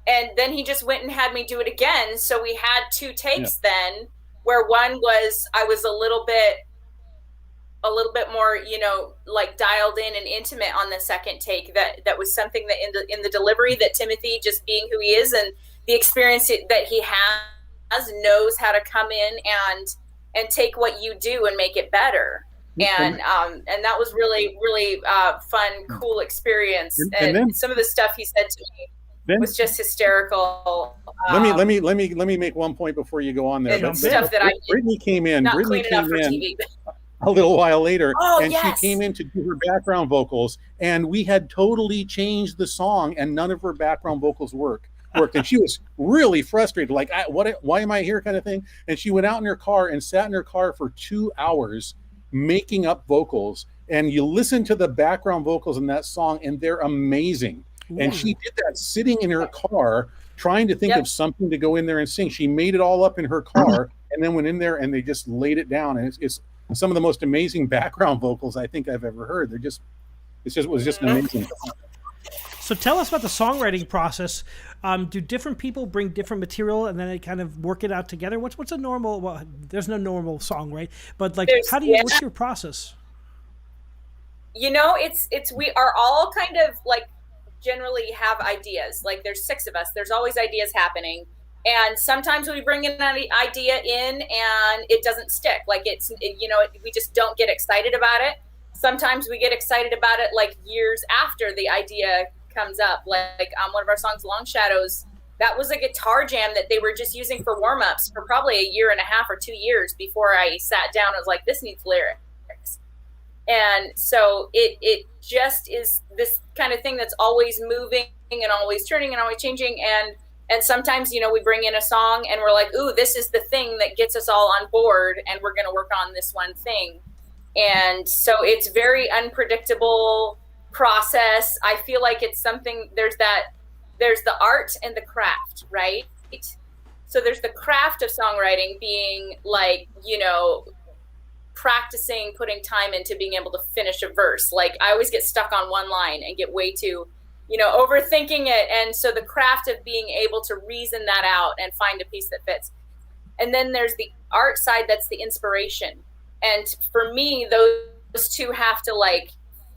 and then he just went and had me do it again. So we had two takes then, where one was, I was a little bit more, like dialed in and intimate on the second take. That was something that in the delivery that Timothy, just being who he is and the experience that he has, knows how to come in and take what you do and make it better. And that was really, really fun, cool experience. And then, some of the stuff he said to me was just hysterical. Let me make one point before you go on there. Brittany came in. Brittany came in a little while later, she came in to do her background vocals, and we had totally changed the song, and none of her background vocals worked, and she was really frustrated, like, why am I here, kind of thing. And she went out in her car and sat in her car for 2 hours making up vocals, and you listen to the background vocals in that song, and they're amazing. And she did that sitting in her car, trying to think of something to go in there and sing. She made it all up in her car, and then went in there and they just laid it down. And it's some of the most amazing background vocals I think I've ever heard. It was just amazing. So tell us about the songwriting process. Do different people bring different material and then they kind of work it out together? What's a normal? Well, there's no normal song, right? But like, what's your process? It's we are all kind of like generally have ideas. Like there's 6 of us. There's always ideas happening. And sometimes we bring an idea in and it doesn't stick. Like we just don't get excited about it. Sometimes we get excited about it like years after the idea comes up. Like one of our songs, Long Shadows, that was a guitar jam that they were just using for warm-ups for probably a year and a half or 2 years before I sat down and was like, this needs lyrics. And so it just is this kind of thing that's always moving and always turning and always changing. And sometimes, we bring in a song and we're like, ooh, this is the thing that gets us all on board and we're going to work on this one thing. And so it's very unpredictable process. I feel like it's something, there's the art and the craft, right? So there's the craft of songwriting being like, practicing, putting time into being able to finish a verse. Like I always get stuck on one line and get way too, overthinking it. And so the craft of being able to reason that out and find a piece that fits. And then there's the art side, that's the inspiration. And for me, those two have to like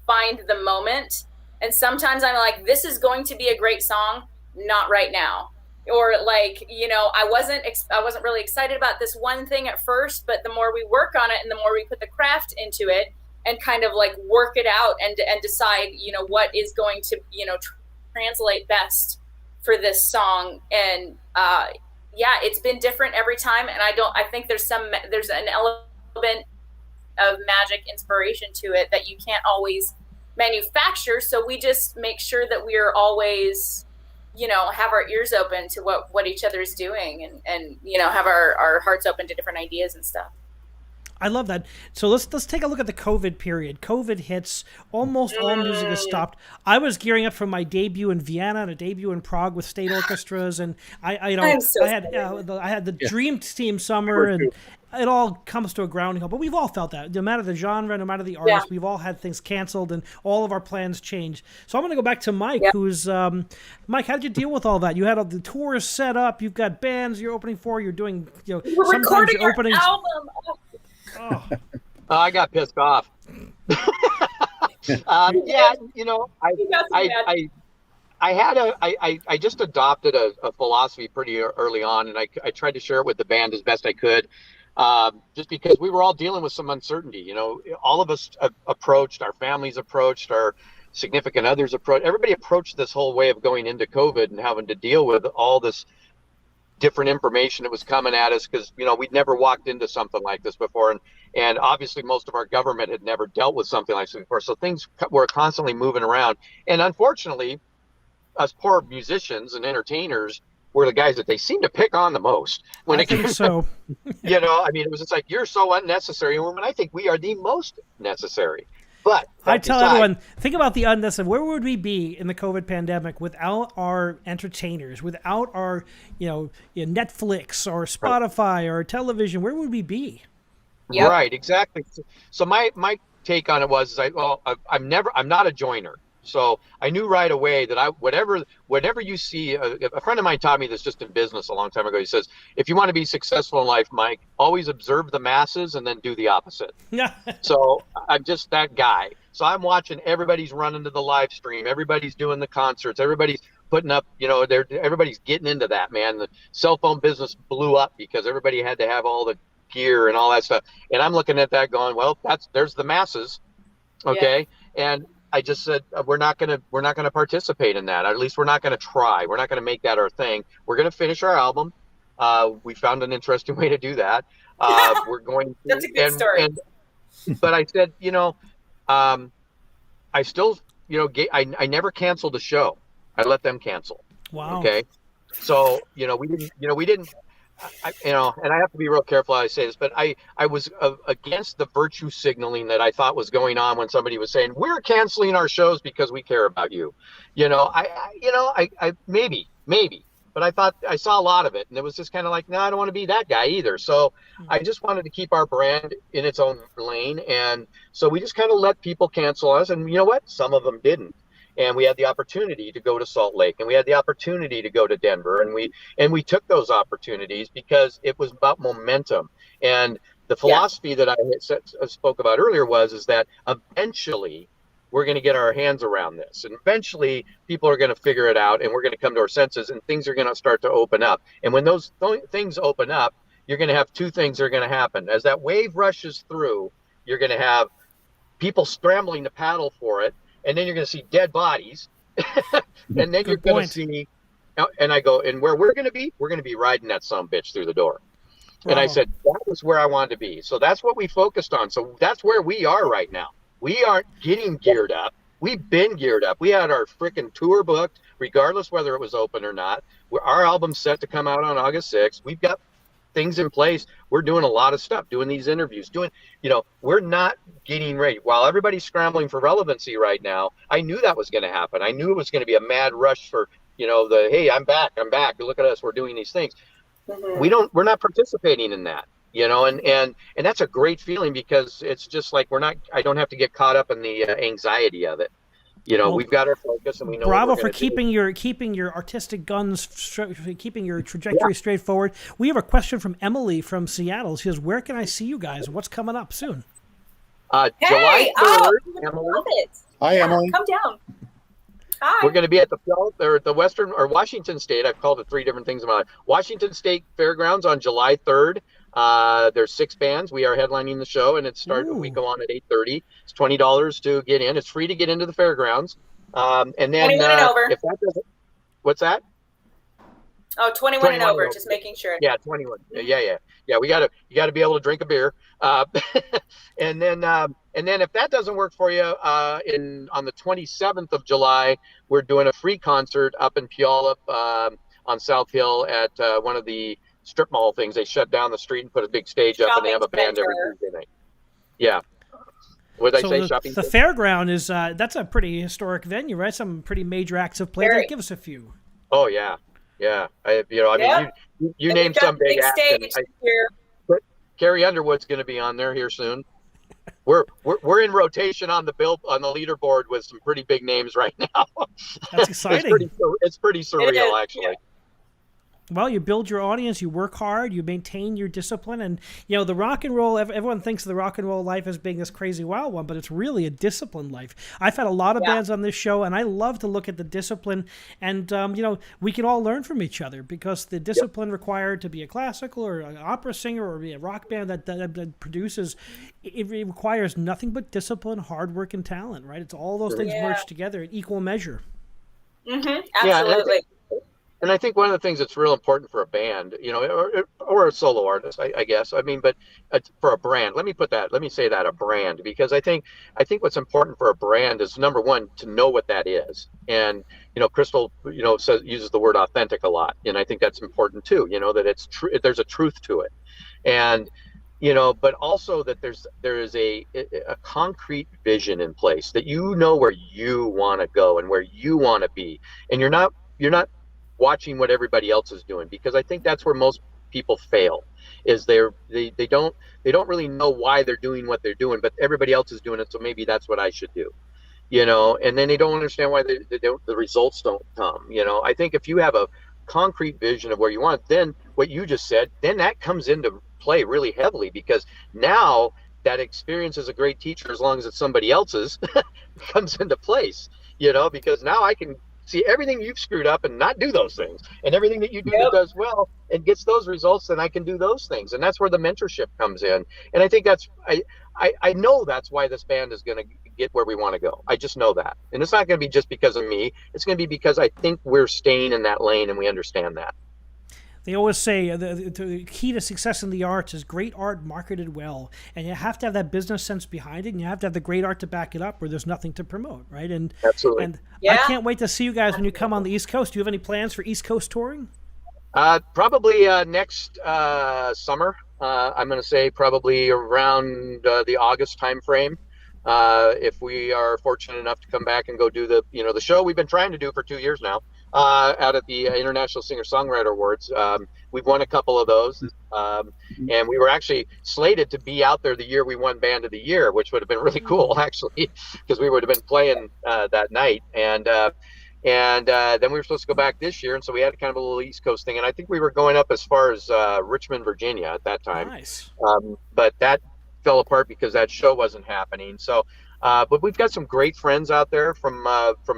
find the moment. And sometimes I'm like, this is going to be a great song, not right now. Or like, I wasn't really excited about this one thing at first, but the more we work on it and the more we put the craft into it and kind of like work it out and decide, what is going to, translate best for this song. And yeah, it's been different every time. And I think there's an element of magic inspiration to it that you can't always manufacture. So we just make sure that we are always, have our ears open to what each other's doing, and have our hearts open to different ideas and stuff. I love that. So let's take a look at the COVID period. COVID hits, almost all music is stopped. I was gearing up for my debut in Vienna and a debut in Prague with state orchestras, and I had the Dream Team summer, and it all comes to a grounding halt. But we've all felt that. No matter the genre, no matter the artist, we've all had things canceled and all of our plans changed. So I'm going to go back to Mike, who's Mike. How did you deal with all that? You had all the tours set up. You've got bands you're opening for. You're doing, we're recording our album. Oh. I got pissed off. I just adopted a philosophy pretty early on, and I tried to share it with the band as best I could, just because we were all dealing with some uncertainty. All of us approached, our families approached, our significant others approached. Everybody approached this whole way of going into COVID and having to deal with all this different information that was coming at us, because we'd never walked into something like this before, and obviously most of our government had never dealt with something like this before, so things were constantly moving around. And unfortunately, us poor musicians and entertainers were the guys that they seemed to pick on the most when it came so it was just like, you're so unnecessary, when I think we are the most necessary. But I tell everyone, think about the unnecessary. Where would we be in the COVID pandemic without our entertainers, without our, Netflix or Spotify or television? Where would we be? Yep. Right, exactly. So my take on it was, I'm not a joiner. So I knew right away that whatever you see, a friend of mine taught me this just in business a long time ago. He says, if you want to be successful in life, Mike, always observe the masses and then do the opposite. So I'm just that guy. So I'm watching everybody's running to the live stream. Everybody's doing the concerts. Everybody's putting up, everybody's getting into that, man. The cell phone business blew up because everybody had to have all the gear and all that stuff. And I'm looking at that going, well, there's the masses. Okay. Yeah. And I just said, we're not going to participate in that. At least we're not going to try. We're not going to make that our thing. We're going to finish our album. We found an interesting way to do that. We're going to, that's a good story. But I said, I still, I never canceled a show. I let them cancel. Wow. Okay. So, we didn't, and I have to be real careful how I say this, but I was against the virtue signaling that I thought was going on when somebody was saying, we're canceling our shows because we care about you. I maybe, but I thought I saw a lot of it, and it was just kind of like, no, I don't want to be that guy either. So I just wanted to keep our brand in its own lane. And so we just kind of let people cancel us. And you know what? Some of them didn't. And we had the opportunity to go to Salt Lake, and we had the opportunity to go to Denver, and we took those opportunities because it was about momentum. And the philosophy that I spoke about earlier is that eventually we're going to get our hands around this, and eventually people are going to figure it out, and we're going to come to our senses, and things are going to start to open up. And when those things open up, you're going to have two things that are going to happen. As that wave rushes through, you're going to have people scrambling to paddle for it. And then you're going to see dead bodies. And then you're going to see, and I go, and where we're going to be riding that sumbitch through the door. Wow. And I said, that was where I wanted to be. So that's what we focused on. So that's where we are right now. We aren't getting geared up. We've been geared up. We had our freaking tour booked, regardless whether it was open or not. Our album's set to come out on August 6th. We've got things in place. We're doing a lot of stuff, doing these interviews, we're not getting ready. While everybody's scrambling for relevancy right now, I knew that was going to happen. I knew it was going to be a mad rush for, hey, I'm back. Look at us. We're doing these things. Mm-hmm. We're not participating in that, and that's a great feeling, because it's just like I don't have to get caught up in the anxiety of it. We've got our focus, and we know. Bravo for keeping your artistic guns, keeping your trajectory straight forward. We have a question from Emily from Seattle. She says, "Where can I see you guys? What's coming up soon?" July 3rd. Emily. Love it. Hi, Emily. Come down. Hi. We're going to be at the Western or Washington State. I've called it three different things in my life. Washington State Fairgrounds on July 3rd. There's 6 bands. We are headlining the show, and we go on at 8:30. It's $20 to get in. It's free to get into the fairgrounds. And then 21 and over. if that doesn't, what's that? Oh, 21 and over, just making sure. Yeah, 21. Yeah. You gotta be able to drink a beer. And then if that doesn't work for you, on the 27th of July, we're doing a free concert up in Puyallup on South Hill at one of the strip mall things. They shut down the street and put a big stage up, and they have a band every Tuesday night. Yeah. What did I say? The fairground is that's a pretty historic venue, right? Some pretty major acts have played there. Give us a few. Oh yeah. Mean, you named some big acts. But Carrie Underwood's going to be on there here soon. We're in rotation on the leaderboard with some pretty big names right now. That's exciting. It's pretty surreal, actually. Yeah. Well, you build your audience, you work hard, you maintain your discipline, and the rock and roll. Everyone thinks of the rock and roll life as being this crazy wild one, but it's really a disciplined life. I've had a lot of bands on this show, and I love to look at the discipline, and we can all learn from each other because the discipline required to be a classical or an opera singer or be a rock band that produces, it requires nothing but discipline, hard work, and talent. Right? It's all those things merged together in equal measure. Mm-hmm. Absolutely. And I think one of the things that's real important for a band, or a solo artist, I guess. I mean, but for a brand, let me say that, a brand, because I think what's important for a brand is, number one, to know what that is. And, Crystal, uses the word authentic a lot. And I think that's important too, that it's true. There's a truth to it. And, but also that there is a concrete vision in place, that where you want to go and where you want to be. And you're not watching what everybody else is doing, because I think that's where most people fail, is they don't really know why they're doing what they're doing, but everybody else is doing it, so maybe that's what I should do, and then they don't understand why the results don't come. I think if you have a concrete vision of where you want, then what you just said, then that comes into play really heavily, because now that experience is a great teacher, as long as it's somebody else's, comes into place, because now I can see everything you've screwed up and not do those things, and everything that you do that does well and gets those results, then I can do those things. And that's where the mentorship comes in. And I think that's, I know that's why this band is going to get where we want to go. I just know that. And it's not going to be just because of me. It's going to be because I think we're staying in that lane and we understand that. They always say the key to success in the arts is great art marketed well. And you have to have that business sense behind it, and you have to have the great art to back it up, or there's nothing to promote, right? And absolutely. And I can't wait to see you guys when you come on the East Coast. Do you have any plans for East Coast touring? Probably next summer. I'm going to say probably around the August time frame. If we are fortunate enough to come back and go do the show we've been trying to do for 2 years now, out at the International Singer-Songwriter Awards. We've won a couple of those, and we were actually slated to be out there the year we won Band of the Year, which would have been really cool, actually, because we would have been playing that night. And then we were supposed to go back this year, and so we had kind of a little East Coast thing, and I think we were going up as far as Richmond, Virginia at that time. Nice. But that fell apart because that show wasn't happening. So but we've got some great friends out there from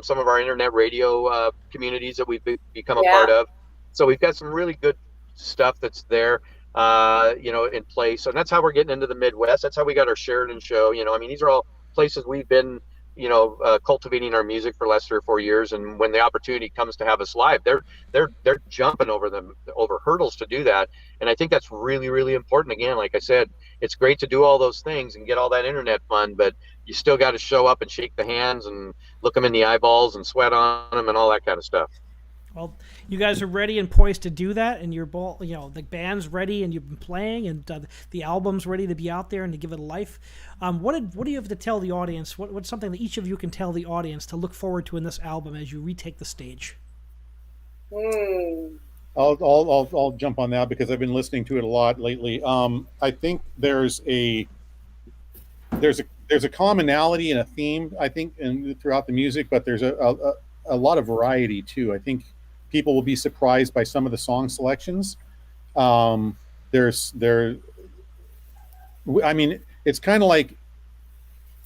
some of our internet radio communities that we've become a part of. So we've got some really good stuff that's there, in place. And that's how we're getting into the Midwest. That's how we got our Sheridan show. These are all places we've been, cultivating our music for the last 3 or 4 years. And when the opportunity comes to have us live, they're jumping over hurdles to do that. And I think that's really, really important. Again, like I said, it's great to do all those things and get all that internet fun, but you still got to show up and shake the hands and look them in the eyeballs and sweat on them and all that kind of stuff. Well, you guys are ready and poised to do that, and the band's ready, and you've been playing, and the album's ready to be out there and to give it a life. What do you have to tell the audience? What's something that each of you can tell the audience to look forward to in this album as you retake the stage? I'll jump on that because I've been listening to it a lot lately. I think there's a commonality and a theme, I think, throughout the music, but there's a lot of variety too. I think people will be surprised by some of the song selections. It's kind of like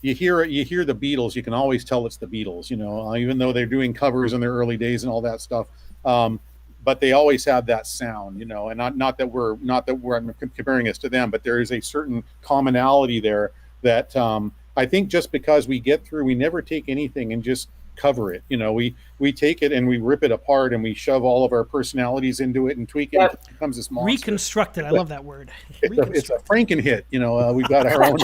you hear the Beatles, you can always tell it's the Beatles, even though they're doing covers in their early days and all that stuff. But they always have that sound, and not that we're comparing us to them, but there is a certain commonality there that I think just because we never take anything and just cover it. You know, we take it and we rip it apart and we shove all of our personalities into it and tweak it. Yep. And it becomes this monster. Reconstructed. I love that word. It's a Franken hit. You know, we've got our own.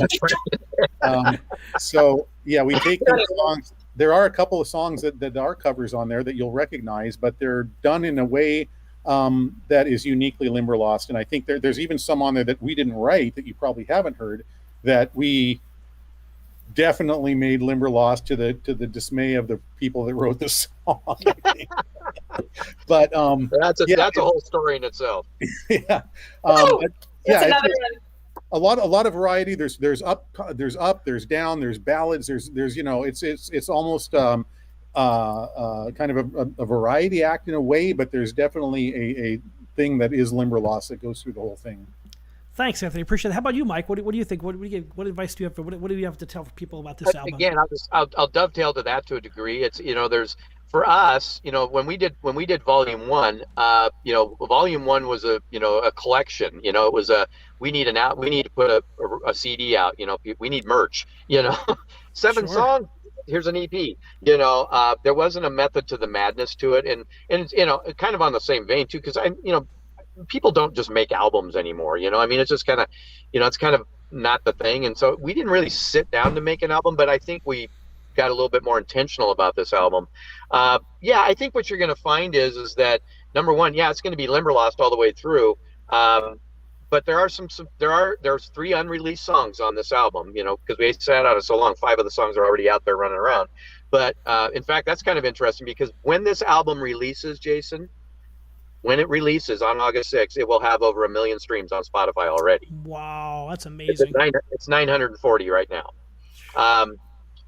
So yeah, we take those songs. There are a couple of songs that are covers on there that you'll recognize, but they're done in a way that is uniquely Limberlost. And I think there's even some on there that we didn't write that you probably haven't heard, that we definitely made Limberlost to the dismay of the people that wrote the song. But that's a whole story in itself. Yeah. That's another one. A lot of variety. There's up, there's down, there's ballads, there's you know, it's almost kind of a variety act in a way, but there's definitely a thing that is Limberlost that goes through the whole thing. Thanks, Anthony. Appreciate it. How about you, Mike? What do you think? What advice do you have? What do you have to tell people about this album? Again, I'll dovetail to that to a degree. It's, you know, there's, for us, you know, when we did volume 1, you know, volume 1 was a collection. You know, it was we need to put a CD out. You know, we need merch. You know, 7 songs. Here's an EP. You know, there wasn't a method to the madness to it, and you know, kind of on the same vein too, because people don't just make albums anymore. You know, I mean, it's just kind of, you know, it's kind of not the thing. And so we didn't really sit down to make an album, but I think we got a little bit more intentional about this album. Yeah, I think what you're going to find is that, number one, yeah, it's going to be Limberlost all the way through. But there's 3 unreleased songs on this album, you know, because we sat on it so long. 5 of the songs are already out there running around. But in fact, that's kind of interesting, because when this album releases, Jason, when it releases on August 6th, it will have over 1 million streams on Spotify already. Wow, that's amazing. It's 940 right now.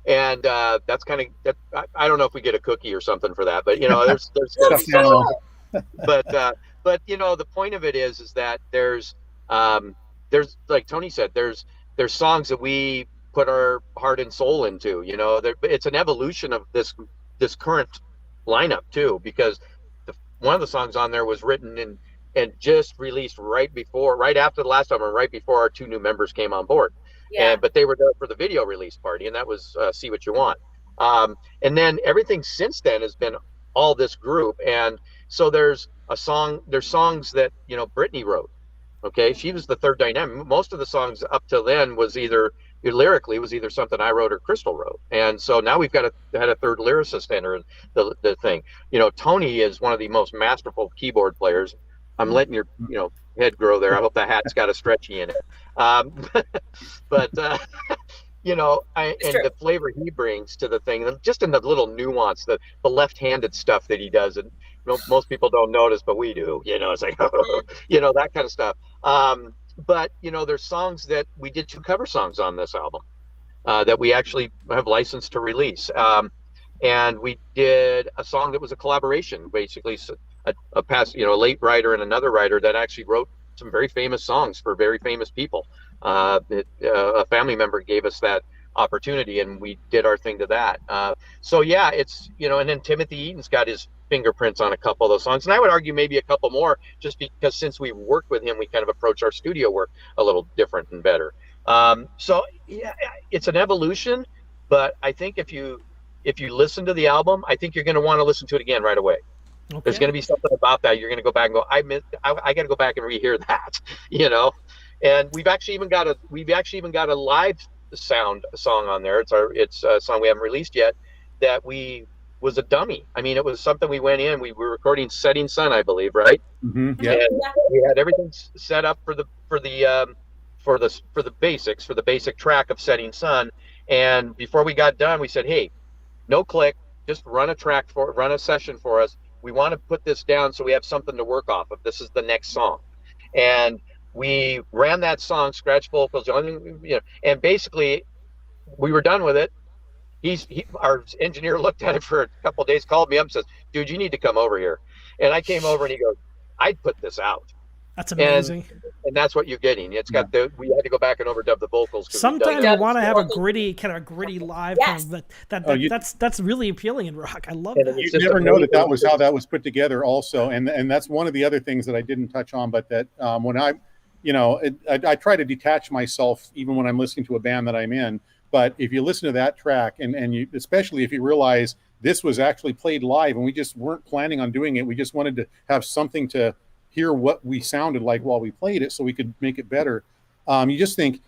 And that's kind of, I don't know if we get a cookie or something for that, but you know, there's but you know, the point of it is that there's like Tony said, there's songs that we put our heart and soul into. You know, it's an evolution of this current lineup too, because one of the songs on there was written and just released right after the last album, right before our 2 new members came on board. Yeah. But they were there for the video release party, and that was See What You Want. And then everything since then has been all this group. And so there's songs that, you know, Brittany wrote. Okay, she was the third dynamic. Most of the songs up till then was either something I wrote or Crystal wrote. And so now we've had a third lyricist enter the thing. You know, Tony is one of the most masterful keyboard players. I'm letting your, you know, head grow there. I hope the hat's got a stretchy in it. But you know, and the flavor he brings to the thing, just in the little nuance, the left-handed stuff that he does, and most people don't notice, but we do. You know, it's like, you know, that kind of stuff. But you know, there's songs that we did 2 cover songs on this album that we actually have licensed to release. And we did a song that was a collaboration, basically a past, you know, a late writer and another writer that actually wrote some very famous songs for very famous people. A family member gave us that opportunity, and we did our thing to that. So yeah, it's, you know, and then Timothy Eaton's got his fingerprints on a couple of those songs, and I would argue maybe a couple more, just because since we worked with him, we kind of approach our studio work a little different and better. So yeah, it's an evolution, but I think if you listen to the album, I think you're going to want to listen to it again right away. Okay. There's going to be something about that you're going to go back and go, I got to go back and rehear that, you know. And we've actually even got a live sound song on there. It's a song we haven't released yet, that was a dummy. I mean, it was something we went in. We were recording Setting Sun, I believe, right? Mm-hmm. Yeah. And we had everything set up for the basics, for the basic track of Setting Sun. And before we got done, we said, hey, no click, just run a session for us. We want to put this down so we have something to work off of. This is the next song. And we ran that song, scratch vocals, you know, and basically we were done with it. Our engineer looked at it for a couple of days, called me up and says, dude, you need to come over here. And I came over and he goes, I'd put this out. That's amazing. And that's what you're getting. It's got we had to go back and overdub the vocals. Sometimes you want to have a gritty live. Yes. Kind of, that's really appealing in rock. I love that. You never know that was how that was put together also. And that's one of the other things that I didn't touch on, but that when I try to detach myself even when I'm listening to a band that I'm in. But if you listen to that track and you, especially if you realize this was actually played live, and we just weren't planning on doing it. We just wanted to have something to hear what we sounded like while we played it so we could make it better. You just think,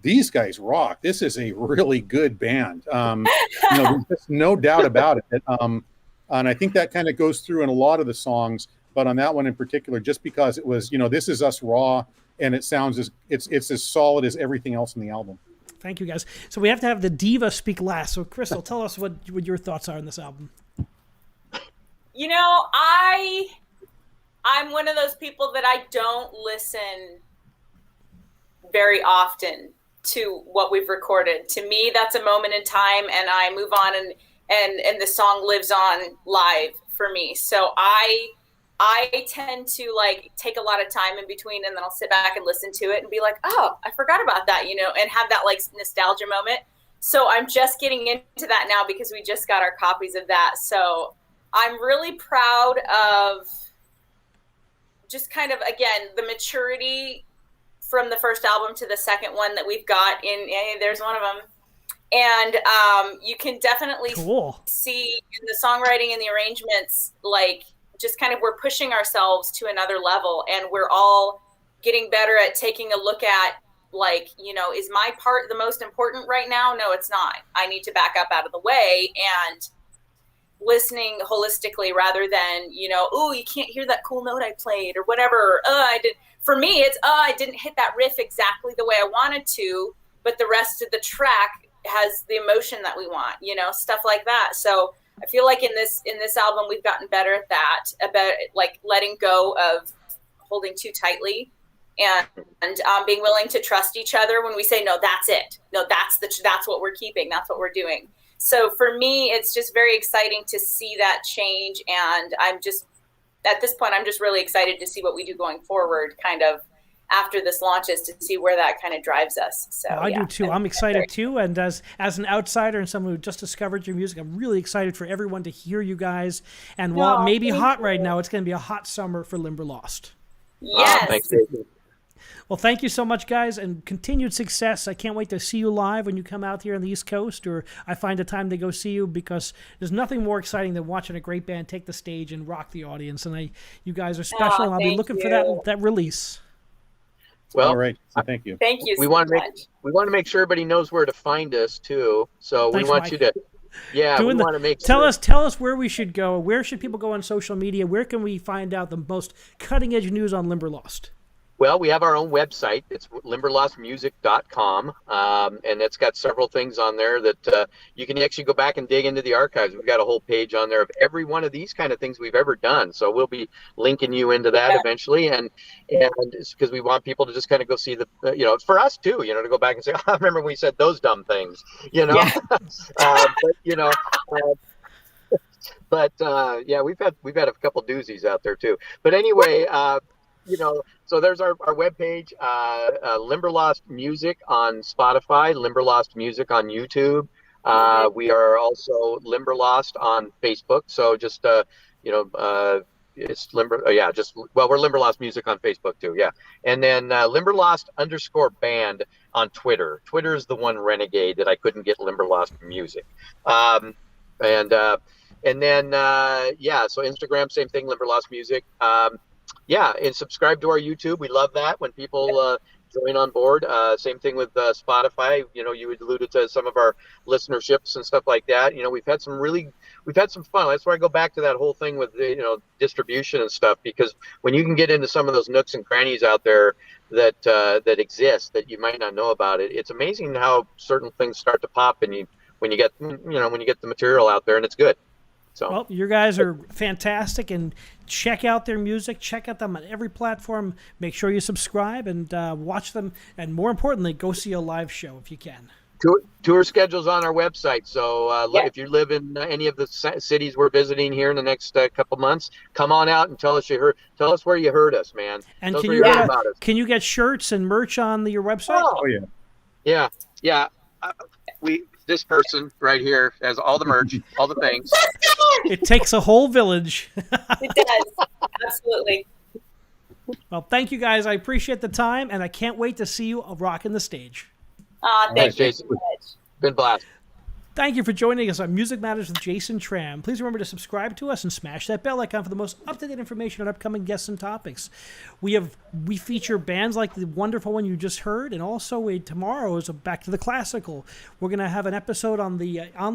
these guys rock. This is a really good band. There's just no doubt about it. And I think that kind of goes through in a lot of the songs, but on that one in particular, just because it was, this is us raw, and it sounds it's as solid as everything else in the album. Thank you, guys. So we have to have the diva speak last. So Crystal, tell us what your thoughts are on this album. I'm one of those people that I don't listen very often to what we've recorded. To me, that's a moment in time, and I move on, and the song lives on live for me. So I tend to take a lot of time in between, and then I'll sit back and listen to it and be like, oh, I forgot about that, and have that nostalgia moment. So I'm just getting into that now because we just got our copies of that. So I'm really proud of just kind of, again, the maturity from the first album to the second one that we've got there's one of them. And you can definitely see in the songwriting and the arrangements, just kind of we're pushing ourselves to another level, and we're all getting better at taking a look at, is my part the most important right now? No, it's not. I need to back up out of the way and listening holistically rather than, oh, you can't hear that cool note I played or whatever. I did. For me, it's, I didn't hit that riff exactly the way I wanted to, but the rest of the track has the emotion that we want, stuff like that. So I feel like in this album, we've gotten better at that, about letting go of holding too tightly and being willing to trust each other when we say, no, that's it. No, that's what we're keeping. That's what we're doing. So for me, it's just very exciting to see that change. And at this point, I'm just really excited to see what we do going forward, kind of after this launches, to see where that kind of drives us. So I do too. I'm excited too. And as an outsider and someone who just discovered your music, I'm really excited for everyone to hear you guys. And while it may be hot right now, it's going to be a hot summer for Limberlost. Yes. Thanks, Jason. Well, thank you so much, guys, and continued success. I can't wait to see you live when you come out here on the East Coast, or I find a time to go see you, because there's nothing more exciting than watching a great band take the stage and rock the audience. And you guys are special, and I'll be looking for that release. Well, all right. So thank you. Thank you. We want to make sure everybody knows where to find us too. So Thanks, we want Mike. you to, we want to make tell sure. us where we should go. Where should people go on social media? Where can we find out the most cutting edge news on Limberlost? Well, we have our own website. It's limberlostmusic.com, and it's got several things on there that you can actually go back and dig into the archives. We've got a whole page on there of every one of these kind of things we've ever done. So we'll be linking you into that eventually, and it's because we want people to just kind of go see for us too, to go back and say, oh, I remember we said those dumb things, Yeah. But we've had a couple doozies out there too. But anyway. So there's our webpage, Limberlost Music on Spotify, Limberlost Music on YouTube. We are also Limberlost on Facebook. So just, it's we're Limberlost Music on Facebook too. Yeah. And then Limberlost_band on Twitter. Twitter is the one renegade that I couldn't get Limberlost Music. So Instagram, same thing, Limberlost Music. And subscribe to our YouTube. We love that when people join on board. Same thing with Spotify. You alluded to some of our listenerships and stuff like that. We've had some fun. That's where I go back to that whole thing with distribution and stuff, because when you can get into some of those nooks and crannies out there that exist that you might not know about, it's amazing how certain things start to pop, and when you get the material out there and it's good. So. Well, you guys are fantastic, and check out their music. Check out them on every platform. Make sure you subscribe and watch them. And more importantly, go see a live show if you can. Tour schedules on our website. So if you live in any of the cities we're visiting here in the next couple months, come on out and tell us where you heard us, man. And can you get shirts and merch on your website? Oh yeah. Yeah. This person right here has all the merch, all the things. It takes a whole village. It does. Absolutely. Well, thank you guys. I appreciate the time, and I can't wait to see you rocking the stage. Thanks, Jason. Been blast. Thank you for joining us on Music Matters with Jason Tramm. Please remember to subscribe to us and smash that bell icon for the most up-to-date information on upcoming guests and topics. We feature bands like the wonderful one you just heard, and also tomorrow is a Back to the Classical. We're going to have an episode on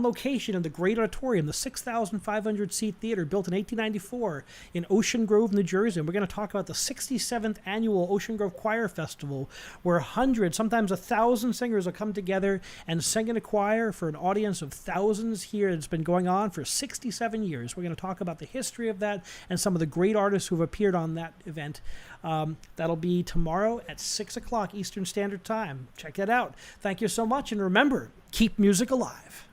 location in the Great Auditorium, the 6,500-seat theater built in 1894 in Ocean Grove, New Jersey. And we're going to talk about the 67th annual Ocean Grove Choir Festival, where hundreds, sometimes 1,000 singers will come together and sing in a choir for an audience of thousands here. It's been going on for 67 years. We're going to talk about the history of that and some of the great artists who have appeared on that event. That'll be tomorrow at 6 o'clock Eastern Standard Time. Check that out. Thank you so much, and remember, keep music alive.